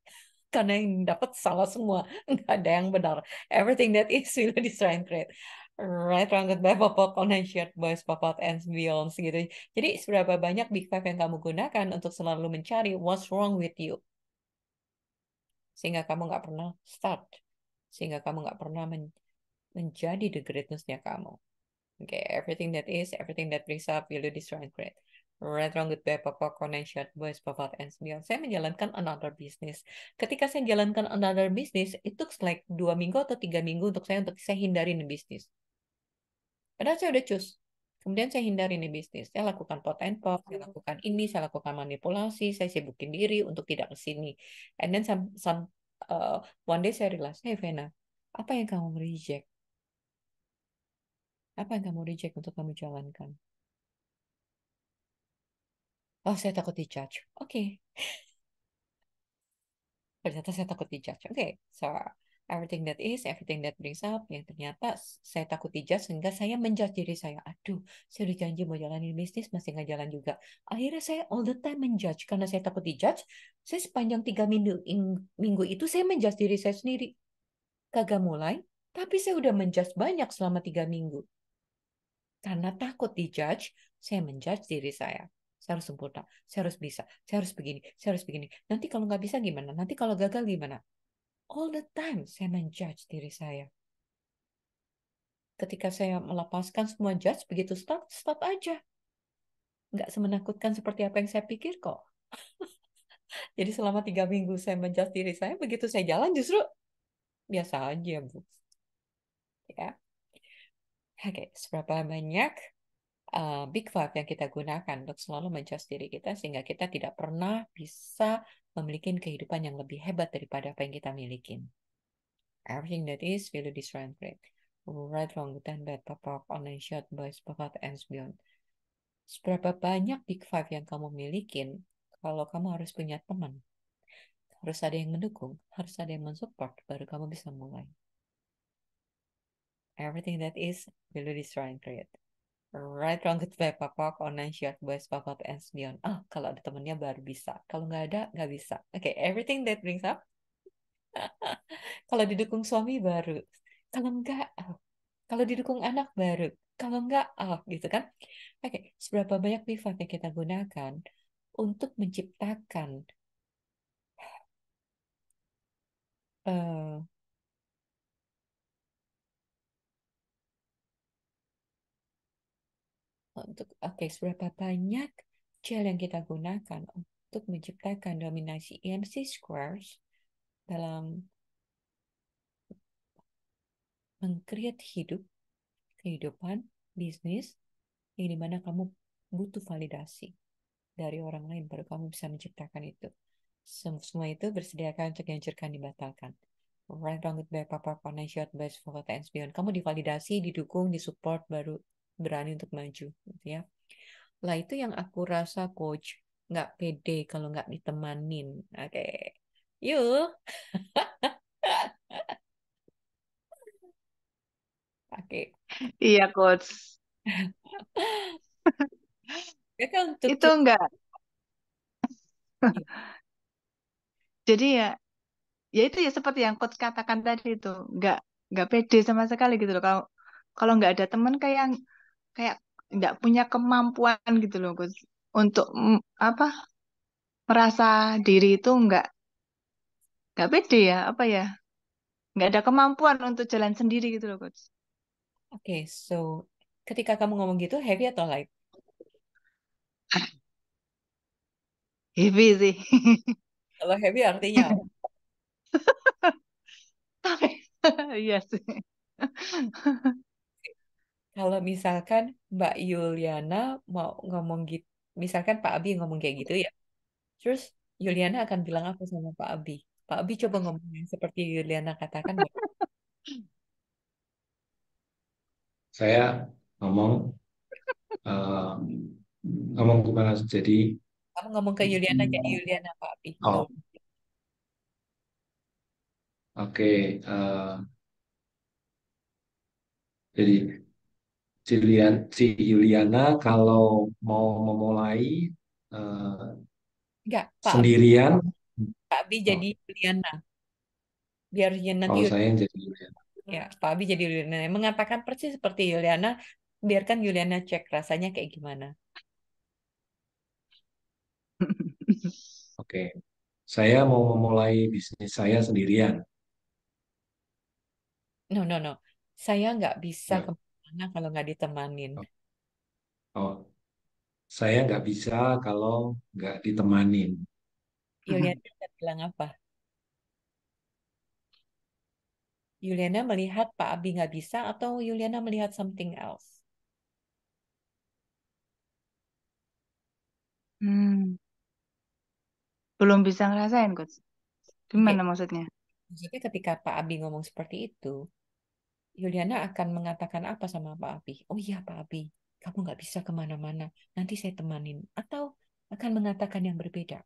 Karena yang dapat salah semua, nggak ada yang benar. Everything that is will disintegrate. Right, wrong, goodbye, pop connection, boys, pop out, and beyond, gitu. Jadi, seberapa banyak big five yang kamu gunakan untuk selalu mencari what's wrong with you, sehingga kamu nggak pernah start, sehingga kamu nggak pernah menjadi the greatness-nya kamu. Okay, everything that is, everything that brings up, will disintegrate. Right Wrong Good Bad Papa Connection Boys Papa and Beyond. Saya menjalankan another business. Ketika saya jalankan another business, it took like 2 minggu atau 3 minggu untuk saya hindari ini bisnis. Padahal saya udah cus. Kemudian saya hindari ini bisnis. Saya lakukan pot and pop, saya lakukan ini, saya lakukan manipulasi, saya sibukin diri untuk tidak ke sini. And then one day saya realize, hey Vena, apa yang kamu reject? Apa yang kamu reject untuk kamu jalankan? Oh, saya takut dijudge. Oke. Ternyata saya takut dijudge. Oke, so everything that brings up, yang ternyata saya takut dijudge sehingga saya menjudge diri saya. Aduh, saya udah janji mau jalanin bisnis, masih nggak jalan juga. Akhirnya saya all the time menjudge karena saya takut dijudge. Saya sepanjang 3 minggu itu saya menjudge diri saya sendiri. Kagak mulai, tapi saya udah menjudge banyak selama 3 minggu. Karena takut dijudge, saya menjudge diri saya. Saya harus sempurna, saya harus bisa, saya harus begini, saya harus begini. Nanti kalau nggak bisa gimana? Nanti kalau gagal gimana? All the time saya menjudge diri saya. Ketika saya melepaskan semua judge, begitu start aja. Nggak semenakutkan seperti apa yang saya pikir kok. Jadi selama 3 minggu saya menjudge diri saya, begitu saya jalan justru biasa aja, Bu. Ya. Oke, seberapa banyak Big Five yang kita gunakan untuk selalu menjudge diri kita sehingga kita tidak pernah bisa memiliki kehidupan yang lebih hebat daripada apa yang kita miliki. Everything that is will destroy great. Right, wrong, good and bad, pop up, online shot, boys, pop out, and beyond. Seberapa banyak Big Five yang kamu milikin, kalau kamu harus punya teman, harus ada yang mendukung, harus ada yang mensupport, baru kamu bisa mulai. Everything that is will destroy great. Right, wrong, good, bad, pop up, online shot, boys, pop out, and beyond. Kalau ada temannya baru bisa. Kalau nggak ada, nggak bisa. Oke, everything that brings up. Kalau didukung suami baru. Kalau enggak, kalau didukung anak baru. Kalau enggak, gitu kan. Oke, seberapa banyak pivot yang kita gunakan untuk menciptakan eh, seberapa banyak gel yang kita gunakan untuk menciptakan dominasi EMC squares dalam meng-create kehidupan, bisnis, yang dimana kamu butuh validasi dari orang lain baru kamu bisa menciptakan itu. Semua itu bersediakan untuk dihancurkan, dibatalkan. Right, wrong, good, bad, papa, panai, shot, best, forward, and beyond. Kamu divalidasi, didukung, disupport, baru berani untuk maju. Gitu ya. Lah itu yang aku rasa coach nggak pede kalau nggak ditemanin. Oke, yuk. Oke. Iya, Coach. Ya kan untuk Itu enggak. Jadi ya itu ya seperti yang Coach katakan tadi itu, enggak pede sama sekali gitu loh. Kalau kalau nggak ada teman kayak nggak punya kemampuan gitu loh, Coach. Untuk apa? Merasa diri itu nggak pede ya, apa ya? Nggak ada kemampuan untuk jalan sendiri gitu loh, Coach. Oke, so ketika kamu ngomong gitu heavy atau light? Heavy sih. Kalau heavy artinya apa? Tapi iya sih. Kalau misalkan Mbak Yuliana mau ngomong gitu, misalkan Pak Abi ngomong kayak gitu ya, terus Yuliana akan bilang apa sama Pak Abi? Pak Abi coba ngomong yang seperti Yuliana katakan. Saya ngomong eh, ngomong gimana? Jadi Kamu ngomong ke Yuliana jadi Yuliana Pak Abi. Go. oh oke jadi si Yuliana kalau mau memulai eh, Enggak, sendirian. Pak Abi jadi Oh, Yuliana. Biar nanti oh saya yang jadi Yuliana. ya, Pak Abi jadi Yuliana. Mengatakan persis seperti Yuliana, biarkan Yuliana cek rasanya kayak gimana. Oke, saya mau memulai bisnis saya sendirian. No, no, no. Saya nggak bisa Ya. kemana kalau nggak ditemanin. Oh, Saya nggak bisa kalau nggak ditemanin. Yuliana akan bilang apa? Yuliana melihat Pak Abi nggak bisa atau Yuliana melihat something else? Hmm, belum bisa ngerasain, Coach. Oke, Gimana maksudnya? maksudnya ketika Pak Abi ngomong seperti itu, Yuliana akan mengatakan apa sama Pak Abi? Oh iya Pak Abi, kamu nggak bisa kemana-mana, nanti saya temanin. Atau akan mengatakan yang berbeda.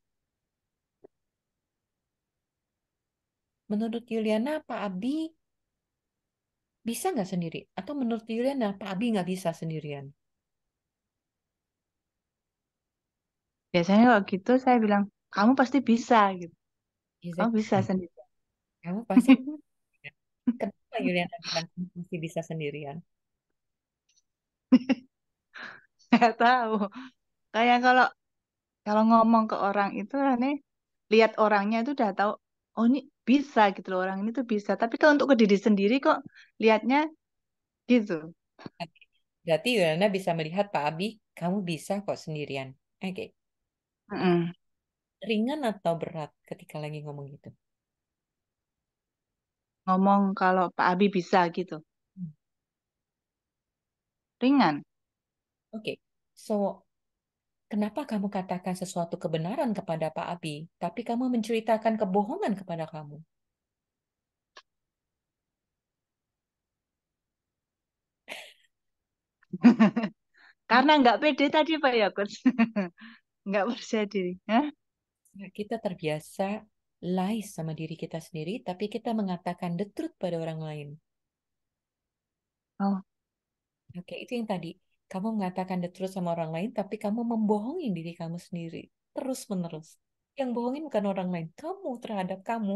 Menurut Yuliana, Pak Abi bisa nggak sendiri? Atau menurut Yuliana, Pak Abi nggak bisa sendirian? Biasanya kalau gitu saya bilang, kamu pasti bisa gitu. Kamu Iya, bisa sendiri. kamu pasti. Kenapa Yuliana bilang kamu pasti bisa sendirian? Nggak tahu. Kayak kalau kalau ngomong ke orang itu nih, lihat orangnya itu udah tahu, oh ini bisa gitu loh, orang ini tuh bisa. Tapi kalau untuk ke diri sendiri kok lihatnya gitu. Berarti Yuliana bisa melihat Pak Abi, kamu bisa kok sendirian. Oke, Mm-mm. ringan atau berat ketika lagi ngomong gitu? Ngomong kalau Pak Abi bisa gitu. Hmm. Ringan. Oke, so kenapa kamu katakan sesuatu kebenaran kepada Pak Abi, tapi kamu menceritakan kebohongan kepada kamu? Karena nggak pede tadi Pak ya, Coach. Nggak percaya diri. Hah? Nah, kita terbiasa lies sama diri kita sendiri, tapi kita mengatakan the truth pada orang lain. Oh, Oke, itu yang tadi. Kamu mengatakan the truth sama orang lain, tapi kamu membohongi diri kamu sendiri. Terus-menerus. Yang bohongin bukan orang lain, kamu terhadap kamu.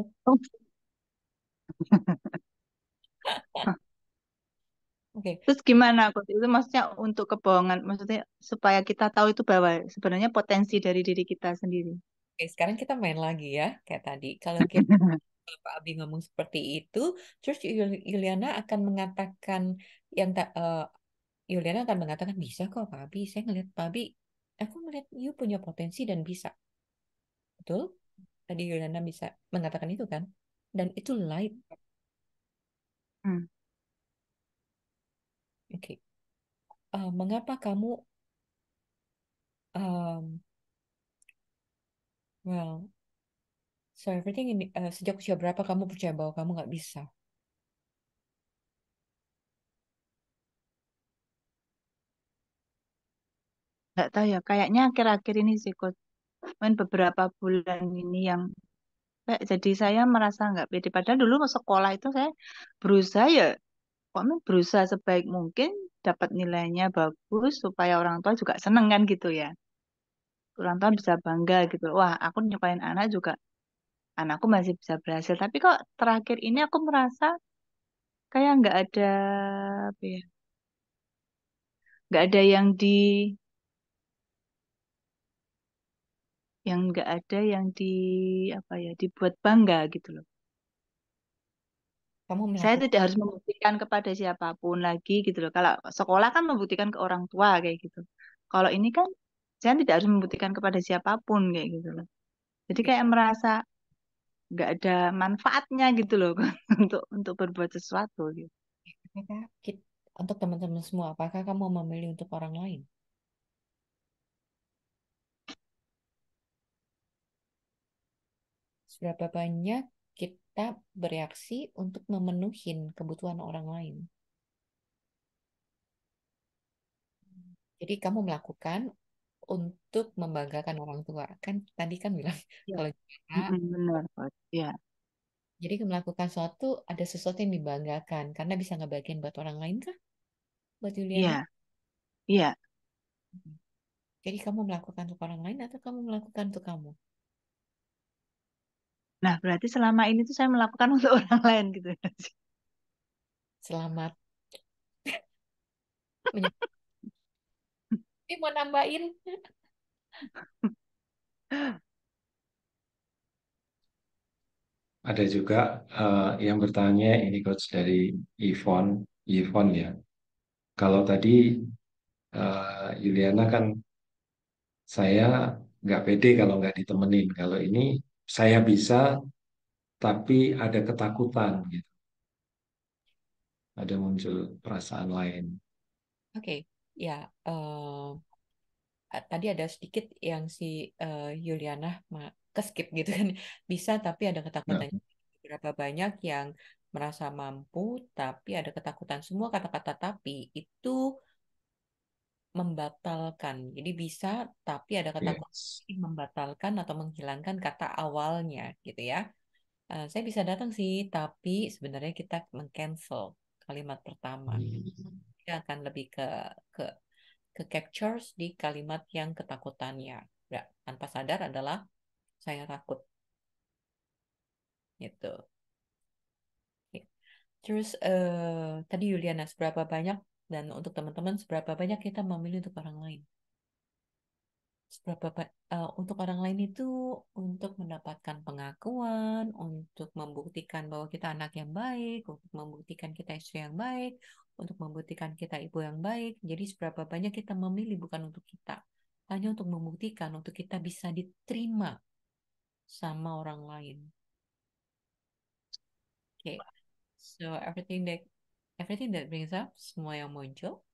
Oke, terus gimana, Coach? Itu maksudnya untuk kebohongan, maksudnya supaya kita tahu itu bahwa sebenarnya potensi dari diri kita sendiri. oke, sekarang kita main lagi ya, kayak tadi. Kalau Pak Abi ngomong seperti itu, terus Yuliana akan mengatakan yang tak Yuliana akan mengatakan bisa kok Pak Abi. Saya ngeliat Pak Abi, aku ngeliat you punya potensi dan bisa. Betul? Tadi Yuliana bisa mengatakan itu kan? Dan itu light. Hmm. Oke. Mengapa kamu, um, well, so everything ini, sejak usia berapa kamu percaya bahwa kamu nggak bisa? Nggak tahu ya, kayaknya akhir-akhir ini sih, Coach. Main beberapa bulan ini yang kayak jadi saya merasa nggak pede. Padahal dulu mau sekolah itu saya berusaha ya, pokoknya berusaha sebaik mungkin dapat nilainya bagus supaya orang tua juga seneng kan gitu ya. Orang tua bisa bangga gitu. Wah, aku nyukain anak juga, anakku masih bisa berhasil. Tapi kok terakhir ini aku merasa kayak nggak ada apa ya, nggak ada yang nggak ada yang di apa ya dibuat bangga gitu loh. Kamu Saya melakukan, tidak harus membuktikan kepada siapapun lagi gitu loh. Kalau sekolah kan membuktikan ke orang tua kayak gitu. Kalau ini kan saya tidak harus membuktikan kepada siapapun kayak gitu loh. Jadi oke, kayak merasa nggak ada manfaatnya gitu loh untuk berbuat sesuatu gitu. apakah untuk teman-teman semua, apakah kamu memilih untuk orang lain? Seberapa banyak kita bereaksi untuk memenuhi kebutuhan orang lain? Jadi kamu melakukan untuk membanggakan orang tua. Kan tadi kan bilang Ya. kalau kita, Mm-mm, benar, Coach. Ya, jadi melakukan sesuatu ada sesuatu yang dibanggakan karena bisa ngebagian buat orang lain kah? Buat Juliana? iya, iya. Jadi kamu melakukan untuk orang lain atau kamu melakukan untuk kamu? Nah, berarti selama ini tuh saya melakukan untuk orang lain gitu. Selamat. Ini mau nambahin? Ada juga yang bertanya ini coach dari Yvonne, Yvonne ya. Kalau tadi Yuliana kan saya nggak pede kalau nggak ditemenin. Kalau ini saya bisa, tapi ada ketakutan gitu. Ada muncul perasaan lain. Oke, ya. Tadi ada sedikit yang si Yuliana keskip gitu kan. Bisa, tapi ada Nah, ketakutannya. Berapa banyak yang merasa mampu, tapi ada ketakutan. Semua kata-kata tapi itu membatalkan. Jadi bisa, tapi ada ketakutan yes. membatalkan atau menghilangkan kata awalnya gitu ya. Saya bisa datang sih, tapi sebenarnya kita meng-cancel kalimat pertama. Kita akan lebih ke captures di kalimat yang ketakutannya. Ya, tanpa sadar adalah saya takut gitu. Oke. Terus tadi Yuliana seberapa banyak dan untuk teman-teman seberapa banyak kita memilih untuk orang lain? Untuk orang lain itu untuk mendapatkan pengakuan, untuk membuktikan bahwa kita anak yang baik, untuk membuktikan kita istri yang baik, untuk membuktikan kita ibu yang baik. Jadi seberapa banyak kita memilih bukan untuk kita, hanya untuk membuktikan untuk kita bisa diterima sama orang lain. Oke, so everything that brings up, semua yang muncul,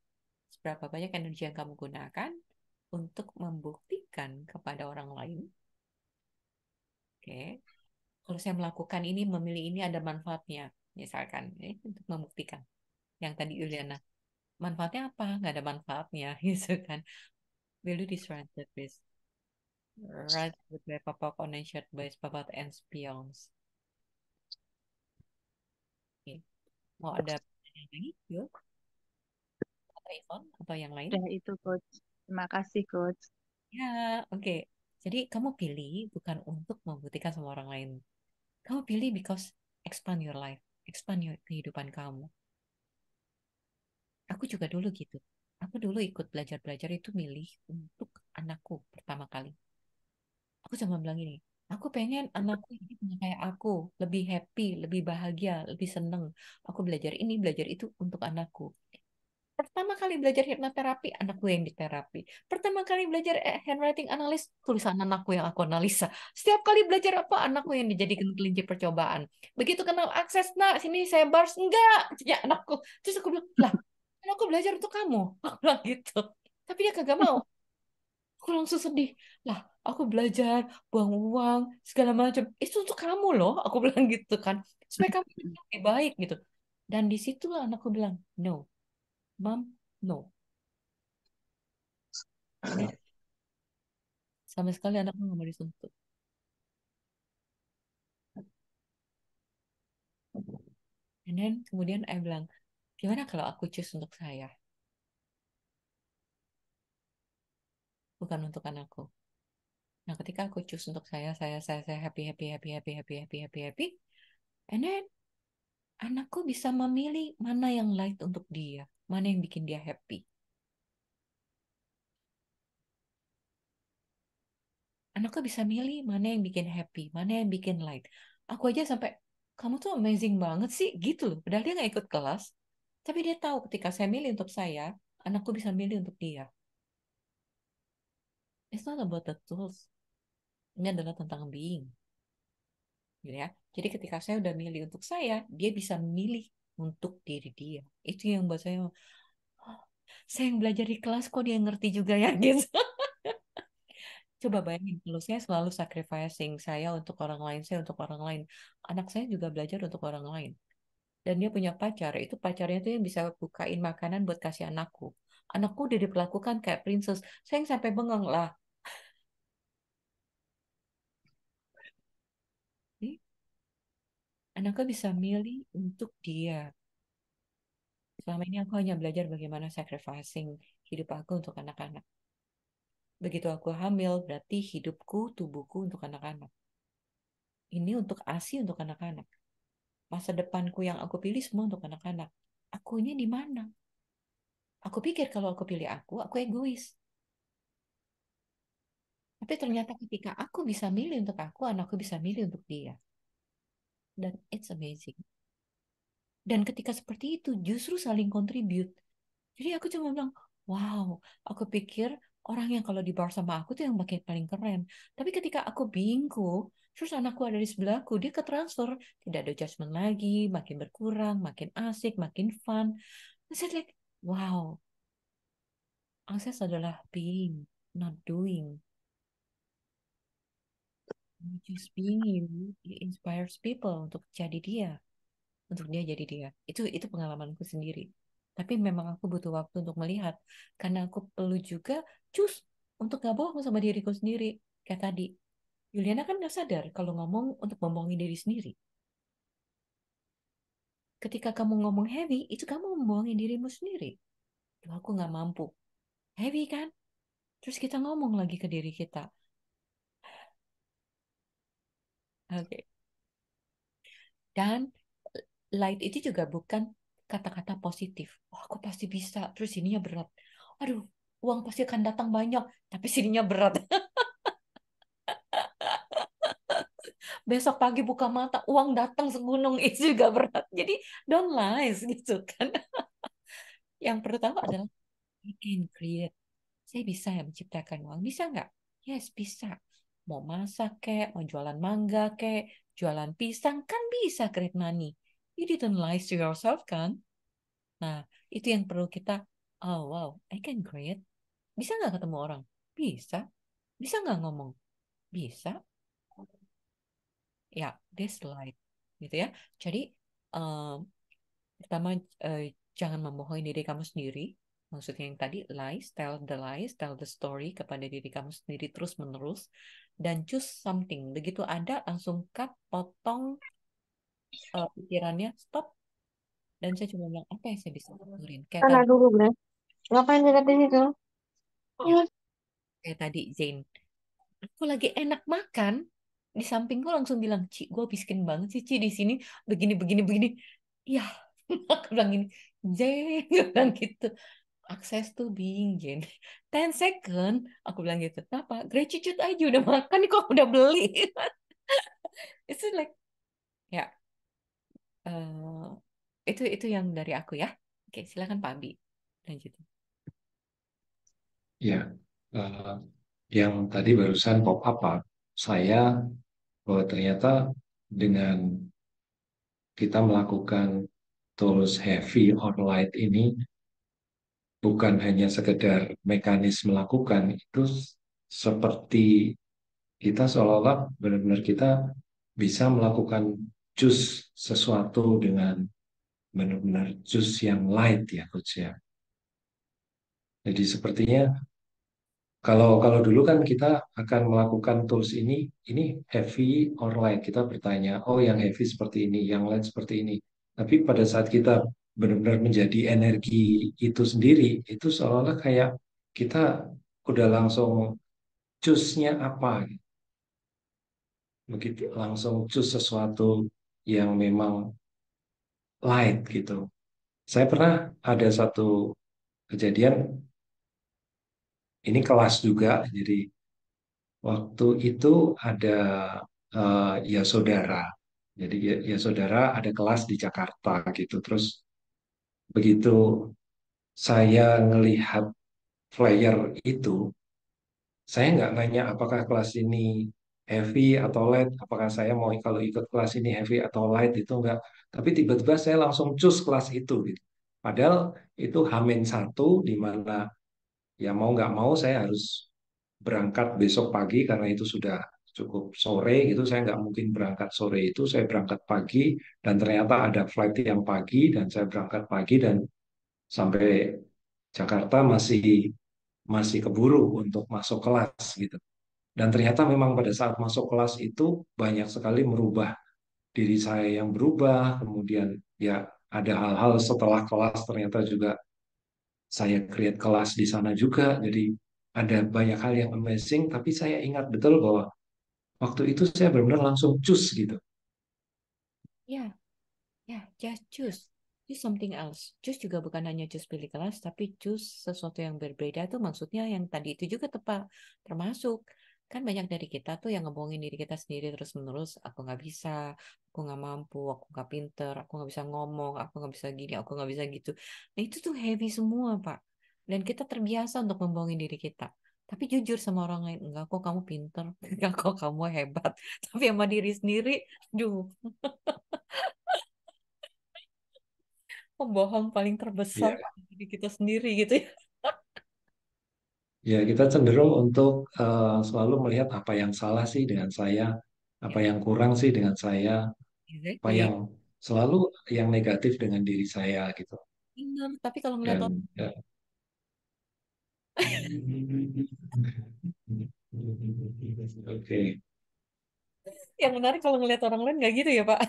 seberapa banyak energi yang kamu gunakan untuk membuktikan kepada orang lain. Oke. Kalau saya melakukan ini, memilih ini ada manfaatnya, misalkan, untuk membuktikan. Yang tadi Juliana, manfaatnya apa? Nggak ada manfaatnya, gitu kan. Will you destroy the peace? Right with by Papa Connection by Papa and Spions. Oke. Mau ada pertanyaan lagi? Yuk, atau Ivon, atau yang lain? Udah itu, Coach. Terima kasih, Coach. Ya, oke. Jadi kamu pilih bukan untuk membuktikan sama orang lain. Kamu pilih because expand your life, expand kehidupan kamu. Aku juga dulu gitu. Aku dulu ikut belajar-belajar itu milih untuk anakku pertama kali. Aku cuma bilang gini, aku pengen anakku ini punya kayak aku, lebih happy, lebih bahagia, lebih seneng. Aku belajar ini, belajar itu untuk anakku. Pertama kali belajar hipnoterapi, anakku yang diterapi. Pertama kali belajar handwriting analis, tulisan anakku yang aku analisa. Setiap kali belajar apa, anakku yang dijadikan kelinci percobaan. Begitu kenal akses, nah sini saya bars, enggak, ya anakku. Terus aku bilang, lah, kan aku belajar untuk kamu. Aku bilang gitu. Tapi dia kagak mau. Aku langsung sedih. Lah, aku belajar, buang uang, segala macam. Itu untuk kamu loh. Aku bilang gitu kan. Supaya kamu lebih baik gitu. Dan disitulah anakku bilang, no, mom, no. Dan sama sekali anakku nggak mau disentuh. And then kemudian saya bilang, gimana kalau aku choose untuk saya, bukan untuk anakku. Nah, ketika aku choose untuk saya happy, happy, happy, happy, happy, happy, happy, happy. And then anakku bisa memilih mana yang light untuk dia, mana yang bikin dia happy. Anakku bisa milih mana yang bikin happy, mana yang bikin light. Aku aja sampai, kamu tuh amazing banget sih, gitu loh. Padahal dia nggak ikut kelas. Tapi dia tahu ketika saya milih untuk saya, anakku bisa milih untuk dia. It's not about the tools. Ini adalah tentang being. Gitu ya. Jadi ketika saya udah milih untuk saya, dia bisa milih untuk diri dia. Itu yang buat saya, "Oh, saya yang belajar di kelas kok dia ngerti juga ya," gitu. Coba bayangin kalau saya selalu sacrificing saya untuk orang lain, saya untuk orang lain. Anak saya juga belajar untuk orang lain. Dan dia punya pacar, itu pacarnya itu yang bisa bukain makanan buat kasih anakku. Anakku udah diperlakukan kayak princess. Saya yang sampai bengong lah. Nih, anakku bisa milih untuk dia. Selama ini aku hanya belajar bagaimana sacrificing hidup aku untuk anak-anak. Begitu aku hamil, berarti hidupku, tubuhku untuk anak-anak. Ini untuk ASI untuk anak-anak. Masa depanku yang aku pilih semua untuk anak-anak. Akunya di mana? Aku pikir kalau aku pilih aku egois. Tapi ternyata ketika aku bisa milih untuk aku, anakku bisa milih untuk dia. Dan it's amazing. Dan ketika seperti itu, justru saling contribute. Jadi aku cuma bilang, wow, aku pikir orang yang kalau di bar sama aku tuh yang paling keren. Tapi ketika aku bingungku, terus anakku ada di sebelahku, dia ke transfer, tidak ada judgement lagi, makin berkurang, makin asik, makin fun. Terus saya like, wow, akses adalah being, not doing. Just being you, it inspires people untuk jadi dia, untuk dia jadi dia. Itu pengalamanku sendiri. Tapi memang aku butuh waktu untuk melihat, karena aku perlu juga cus untuk gak bohong sama diriku sendiri. Kayak tadi, Juliana kan gak sadar kalau ngomong untuk membohongi diri sendiri. Ketika kamu ngomong heavy, itu kamu membohongi dirimu sendiri. Tuh, aku gak mampu. Heavy kan? Terus kita ngomong lagi ke diri kita. Oke. Dan light itu juga bukan kata-kata positif. Oh, aku pasti bisa. Terus sininya berat. Aduh, uang pasti akan datang banyak. Tapi sininya berat. Besok pagi buka mata, uang datang segunung. Itu juga berat. Jadi, don't lies gitu kan. Yang pertama adalah, I can create. Saya bisa ya menciptakan uang. Bisa nggak? Yes, bisa. Mau masak kek, mau jualan mangga kek, jualan pisang, kan bisa create money. You didn't lie to yourself kan? Nah, itu yang perlu kita, oh wow, I can create. Bisa nggak ketemu orang? Bisa. Bisa nggak ngomong? Bisa. Ya, that's light. Gitu ya. Jadi, em, pertama, eh, jangan membohongi diri kamu sendiri. Maksudnya yang tadi, lies, tell the story kepada diri kamu sendiri terus-menerus. Dan choose something. Begitu ada, langsung cut, potong pikirannya, stop. Dan saya cuma bilang, apa yang saya bisa lakuin? Mana dulu, Bre? Ngapain diliatin itu? Kayak tadi, Zane. Aku lagi enak makan, di sampingku langsung bilang, Ci, gue miskin banget sih, Ci, di sini begini begini begini. Ya, aku bilang gini, Jen, gue bilang gitu. Akses tuh being Jen. 10 second, aku bilang gitu. Kenapa? Gratitude aja udah makan kok udah beli. It's like, ya, itu yang dari aku ya. Oke, silakan Pak Abi. Lanjut. Ya, eh, yang tadi barusan pop up Pak, saya bahwa ternyata dengan kita melakukan tools heavy or light ini bukan hanya sekedar mekanis melakukan, itu seperti kita seolah-olah benar-benar kita bisa melakukan jus sesuatu dengan benar-benar jus yang light ya coach ya. Jadi sepertinya kalau kalau dulu kan kita akan melakukan tools ini heavy or light. Kita bertanya, oh yang heavy seperti ini, yang light seperti ini. Tapi pada saat kita benar-benar menjadi energi itu sendiri, itu seolah-olah kayak kita udah langsung choose-nya apa, begitu langsung choose sesuatu yang memang light gitu. Saya pernah ada satu kejadian, ini kelas juga, jadi waktu itu ada ya saudara. Jadi ya saudara ada kelas di Jakarta gitu. Terus begitu saya ngelihat flyer itu, saya nggak nanya apakah kelas ini heavy atau light, apakah saya mau kalau ikut kelas ini heavy atau light itu enggak. Tapi tiba-tiba saya langsung choose kelas itu gitu. Padahal itu H-1 di mana ya mau nggak mau saya harus berangkat besok pagi karena itu sudah cukup sore gitu. Saya nggak mungkin berangkat sore itu, saya berangkat pagi dan ternyata ada flight yang pagi dan saya berangkat pagi dan sampai Jakarta masih masih keburu untuk masuk kelas gitu. Dan ternyata memang pada saat masuk kelas itu banyak sekali merubah diri saya yang berubah, kemudian ya ada hal-hal setelah kelas ternyata juga saya create kelas di sana juga. Jadi ada banyak hal yang amazing, tapi saya ingat betul bahwa waktu itu saya benar-benar langsung cus gitu. Ya, ya, just choose. Choose something else. Choose juga bukan hanya choose pilih kelas, tapi choose sesuatu yang berbeda tuh maksudnya yang tadi itu juga tepat termasuk. Kan banyak dari kita tuh yang ngebohongin diri kita sendiri terus-menerus. Aku nggak bisa, aku nggak mampu, aku nggak pinter, aku nggak bisa ngomong, aku nggak bisa gini, aku nggak bisa gitu. Nah itu tuh heavy semua, Pak. Dan kita terbiasa untuk membohongin diri kita. Tapi jujur sama orang lain, enggak kok kamu pinter, enggak kok kamu hebat. Tapi sama diri sendiri, aduh, pembohong paling terbesar Ya, pada diri kita sendiri gitu ya. ya kita cenderung untuk selalu melihat apa yang salah sih dengan saya, apa Ya, yang kurang sih dengan saya, apa exactly. yang selalu yang negatif dengan diri saya gitu. Benar. Tapi kalau ngeliat orang, Dan ya, oke. yang menarik kalau ngeliat orang lain nggak gitu ya, Pak.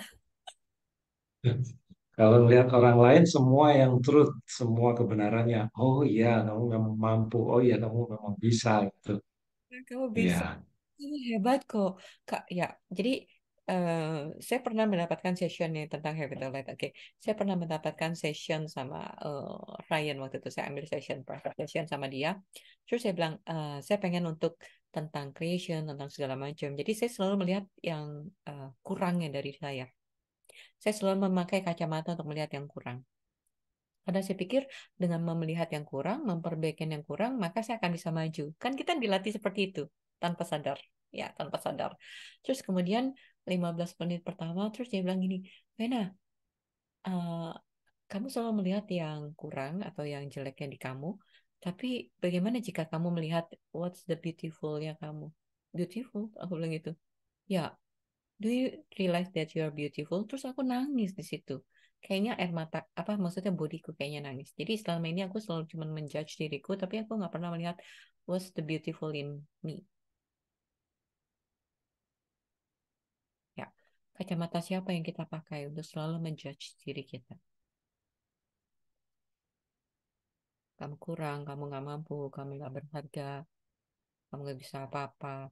Kalau melihat orang lain semua yang truth, semua kebenarannya. Oh iya, kamu memang mampu. Oh iya, kamu memang bisa gitu. Kamu bisa. Ya, Kamu hebat kok. Kak, ya. Jadi eh, saya pernah mendapatkan session nih tentang habit. Oke. Saya pernah mendapatkan session sama Ryan waktu itu. Saya ambil session, private session sama dia. Terus saya bilang, saya pengen untuk tentang creation, tentang segala macam. Jadi saya selalu melihat yang kurangnya dari saya. Saya selalu memakai kacamata untuk melihat yang kurang. Karena saya pikir dengan melihat yang kurang, memperbaiki yang kurang, maka saya akan bisa maju. Kan kita dilatih seperti itu, tanpa sadar. Ya, tanpa sadar. Terus kemudian 15 menit pertama, terus dia bilang gini, Vena, eh, kamu selalu melihat yang kurang atau yang jeleknya di kamu, tapi bagaimana jika kamu melihat what's the beautiful-nya kamu? Beautiful, aku bilang gitu. Ya, do you realize that you are beautiful? Terus aku nangis di situ. Kayaknya air mata, apa maksudnya bodiku kayaknya nangis. Jadi selama ini aku selalu cuma menjudge diriku, tapi aku nggak pernah melihat what's the beautiful in me. Ya, kacamata siapa yang kita pakai untuk selalu menjudge diri kita? Kamu kurang, kamu nggak mampu, kamu nggak berharga, kamu nggak bisa apa-apa,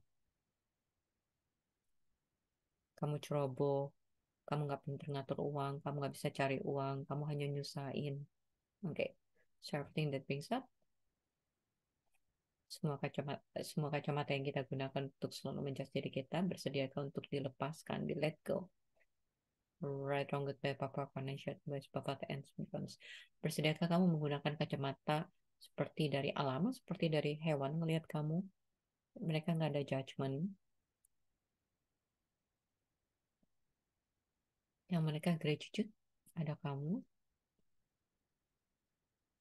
kamu ceroboh, kamu nggak pintar ngatur uang, kamu nggak bisa cari uang, kamu hanya nyusahin. Oke, so everything that brings up semua kacamata yang kita gunakan untuk selalu menjudge diri kita bersediakah untuk dilepaskan, di let go. Right, wrong, good, bad, proper, financial, advice, babat, and symptoms. Bersediakah kamu menggunakan kacamata seperti dari alam, seperti dari hewan melihat kamu? Mereka nggak ada judgment. Yang mereka gratitude, ada kamu.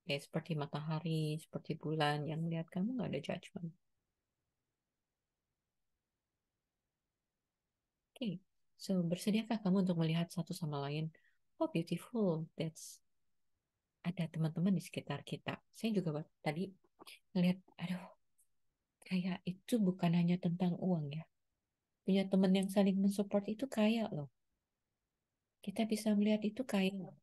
Ya, seperti matahari, seperti bulan yang melihat kamu nggak ada judgment. Oke, so bersediakah kamu untuk melihat satu sama lain? Oh, beautiful. Ada teman-teman di sekitar kita. Saya juga tadi ngelihat, aduh, kayak itu bukan hanya tentang uang ya. Punya teman yang saling mensupport itu kaya loh. Kita bisa melihat itu kaya loh.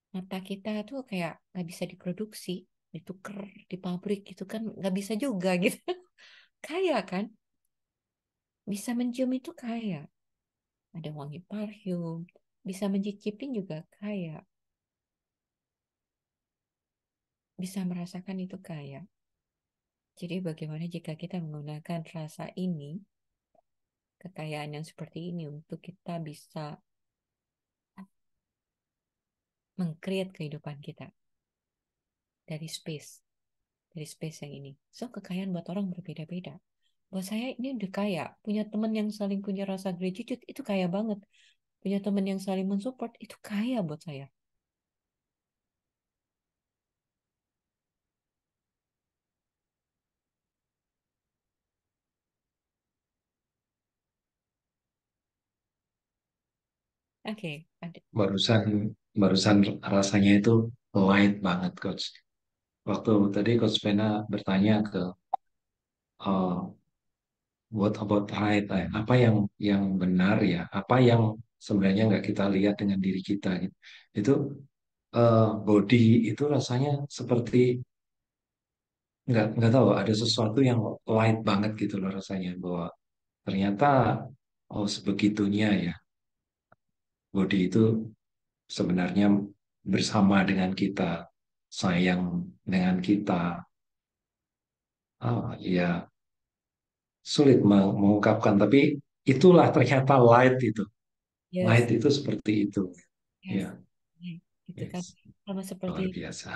Mata kita tuh kayak nggak bisa diproduksi, ditukar di pabrik gitu kan nggak bisa juga gitu. Kaya kan? Bisa mencium itu kaya. Ada wangi parfum, bisa mencicipin juga kaya. Bisa merasakan itu kaya. Jadi bagaimana jika kita menggunakan rasa ini, kekayaan yang seperti ini untuk kita bisa mengcreate kehidupan kita dari space yang ini. So kekayaan buat orang berbeda-beda. Buat saya ini udah kaya, punya teman yang saling punya rasa gratitude itu kaya banget. Punya teman yang saling mensupport itu kaya buat saya. Oke, ada. barusan barusan rasanya itu light banget, Coach. Waktu tadi Coach Vena bertanya ke what about right, apa yang benar ya, apa yang sebenarnya nggak kita lihat dengan diri kita gitu. Itu body itu rasanya seperti nggak tahu ada sesuatu yang light banget gitu loh rasanya bahwa ternyata oh sebegitunya ya body itu sebenarnya bersama dengan kita, sayang dengan kita. Ah, ya sulit mengungkapkan, tapi itulah ternyata light itu. Light Yes, itu seperti itu. yes. Ya, Gitu kan. yes. Sama seperti Luar biasa.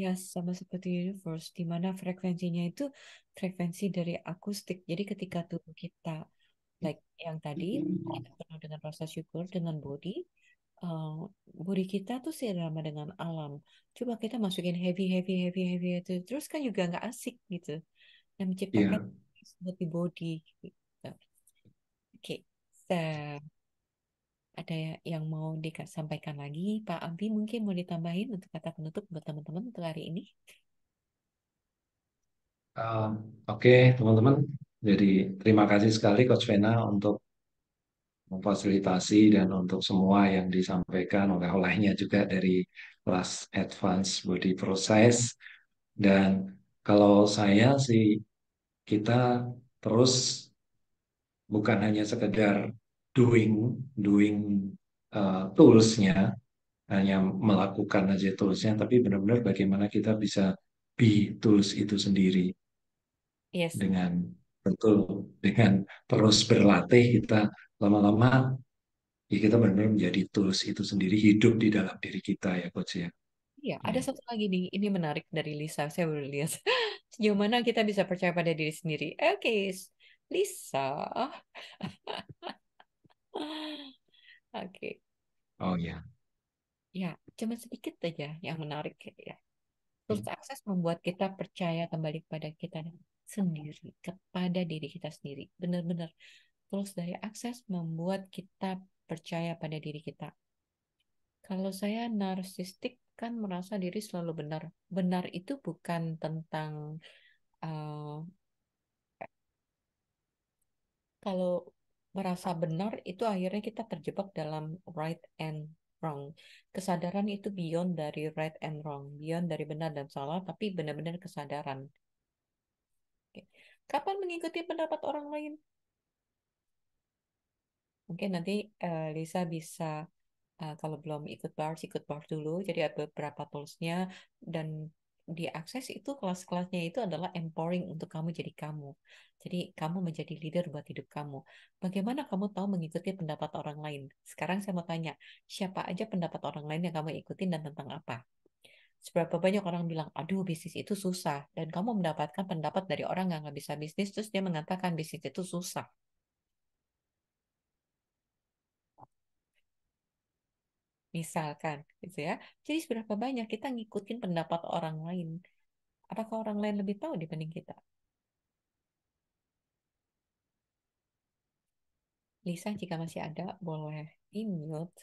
Ya, sama seperti universe, di mana frekuensinya itu frekuensi dari akustik. Jadi ketika tubuh kita, like yang tadi, kita penuh dengan rasa syukur, dengan uh, body kita tuh seirama dengan alam. Coba kita masukin heavy, heavy, heavy, heavy itu, terus kan juga nggak asik gitu. Dan menciptakan Iya. seperti body. Gitu. Oke, so, ada yang mau disampaikan lagi, Pak Abi mungkin mau ditambahin untuk kata penutup buat teman-teman untuk hari ini? Um, Oke, teman-teman. Jadi terima kasih sekali Coach Vena untuk memfasilitasi dan untuk semua yang disampaikan oleh-olehnya juga dari kelas Advanced Body Process. Dan kalau saya sih, kita terus bukan hanya sekedar doing doing toolsnya, hanya melakukan aja toolsnya, tapi benar-benar bagaimana kita bisa be tools itu sendiri Yes. dengan betul, dengan terus berlatih kita lama-lama ya kita benar-benar menjadi tools itu sendiri, hidup di dalam diri kita ya coach ya. Iya, ada Iya. satu lagi nih. Ini menarik dari Lisa. Saya baru lihat. Sejauh mana kita bisa percaya pada diri sendiri. Oke, Lisa. Oke. Oh ya. Ya, cuma sedikit aja yang menarik ya. Terus akses membuat kita percaya kembali kepada kita sendiri, kepada diri kita sendiri. Benar-benar. Terus dari akses membuat kita percaya pada diri kita. Kalau saya narsistik kan merasa diri selalu benar. Benar itu bukan tentang uh, kalau merasa benar itu akhirnya kita terjebak dalam right and wrong. Kesadaran itu beyond dari right and wrong, beyond dari benar dan salah, tapi benar-benar kesadaran. Oke. Kapan mengikuti pendapat orang lain? Mungkin nanti Lisa bisa kalau belum ikut bar dulu. Jadi ada beberapa toolsnya dan diakses itu kelas-kelasnya itu adalah empowering untuk kamu jadi kamu. Jadi kamu menjadi leader buat hidup kamu. Bagaimana kamu tahu mengikuti pendapat orang lain? Sekarang saya mau tanya, siapa aja pendapat orang lain yang kamu ikutin dan tentang apa? Seberapa banyak orang bilang, aduh bisnis itu susah. Dan kamu mendapatkan pendapat dari orang yang nggak bisa bisnis, terus dia mengatakan bisnis itu susah. Misalkan, gitu ya. Jadi seberapa banyak kita ngikutin pendapat orang lain? Apakah orang lain lebih tahu dibanding kita? Lisa, jika masih ada, boleh di-mute.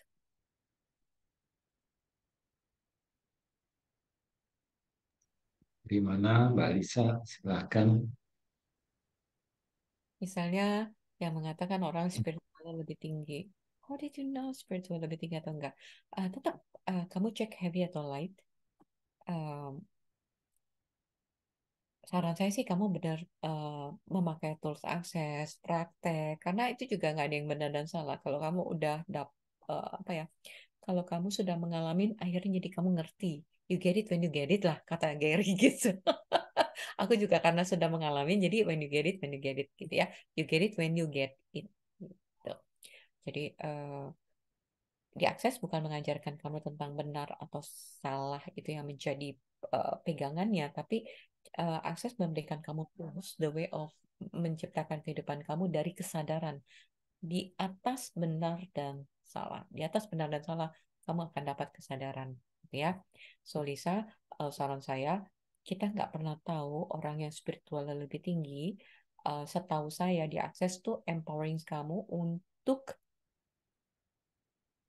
Di mana Mbak Lisa? Silahkan. Misalnya, yang mengatakan orang spiritual lebih tinggi. How did you know spiritual lebih tinggi atau enggak? Tetap, kamu cek heavy atau light. Um, Saran saya sih kamu benar memakai tools akses, praktek, karena itu juga nggak ada yang benar dan salah. Kalau kamu udah apa ya? Kalau kamu sudah mengalami, akhirnya jadi kamu ngerti. You get it when you get it lah, kata Gary gitu. Aku juga karena sudah mengalami, jadi when you get it gitu ya. You get it when you get it. Gitu. Jadi diakses bukan mengajarkan kamu tentang benar atau salah itu yang menjadi pegangannya, tapi akses memberikan kamu tools, the way of menciptakan kehidupan kamu dari kesadaran di atas benar dan salah. Di atas benar dan salah, kamu akan dapat kesadaran, gitu ya. So Lisa, saran saya, kita nggak pernah tahu orang yang spiritual lebih tinggi. Setahu saya, di akses tuh empowering kamu untuk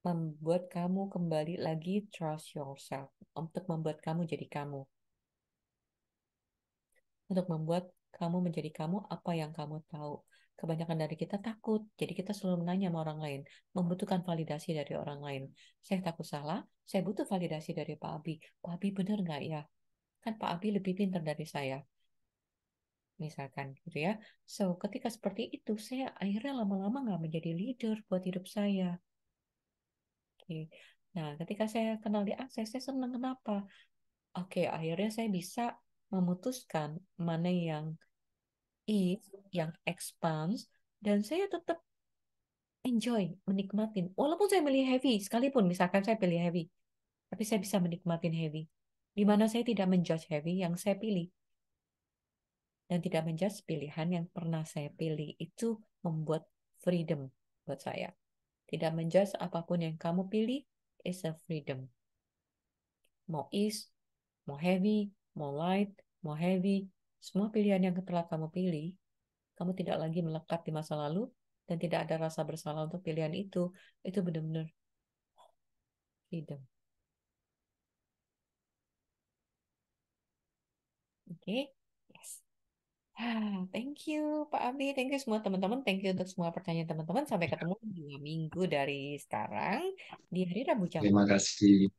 membuat kamu kembali lagi trust yourself, untuk membuat kamu jadi kamu, untuk membuat kamu menjadi kamu apa yang kamu tahu. Kebanyakan dari kita takut, jadi kita selalu menanya sama orang lain, membutuhkan validasi dari orang lain. Saya takut salah, saya butuh validasi dari Pak Abi. Pak Abi benar nggak ya? Kan Pak Abi lebih pintar dari saya, misalkan gitu ya. So, ketika seperti itu, saya akhirnya lama-lama nggak menjadi leader buat hidup saya. Oke. Nah, ketika saya kenal di akses, saya senang kenapa? Oke, akhirnya saya bisa memutuskan mana yang is, yang expands, dan saya tetap enjoy, menikmatin. Walaupun saya milih heavy, sekalipun misalkan saya pilih heavy, tapi saya bisa menikmatin heavy. di mana saya tidak menjudge heavy yang saya pilih dan tidak menjudge pilihan yang pernah saya pilih. Itu membuat freedom buat saya. Tidak menjudge apapun yang kamu pilih is a freedom. Mau ease, mau heavy, mau light, mau heavy, semua pilihan yang telah kamu pilih, kamu tidak lagi melekat di masa lalu dan tidak ada rasa bersalah untuk pilihan itu. Itu benar-benar freedom. Oke, yes. Thank you Pak Abi, thank you semua teman-teman, thank you untuk semua pertanyaan teman-teman. Sampai ketemu 2 minggu dari sekarang di hari Rabu jam Terima kasih.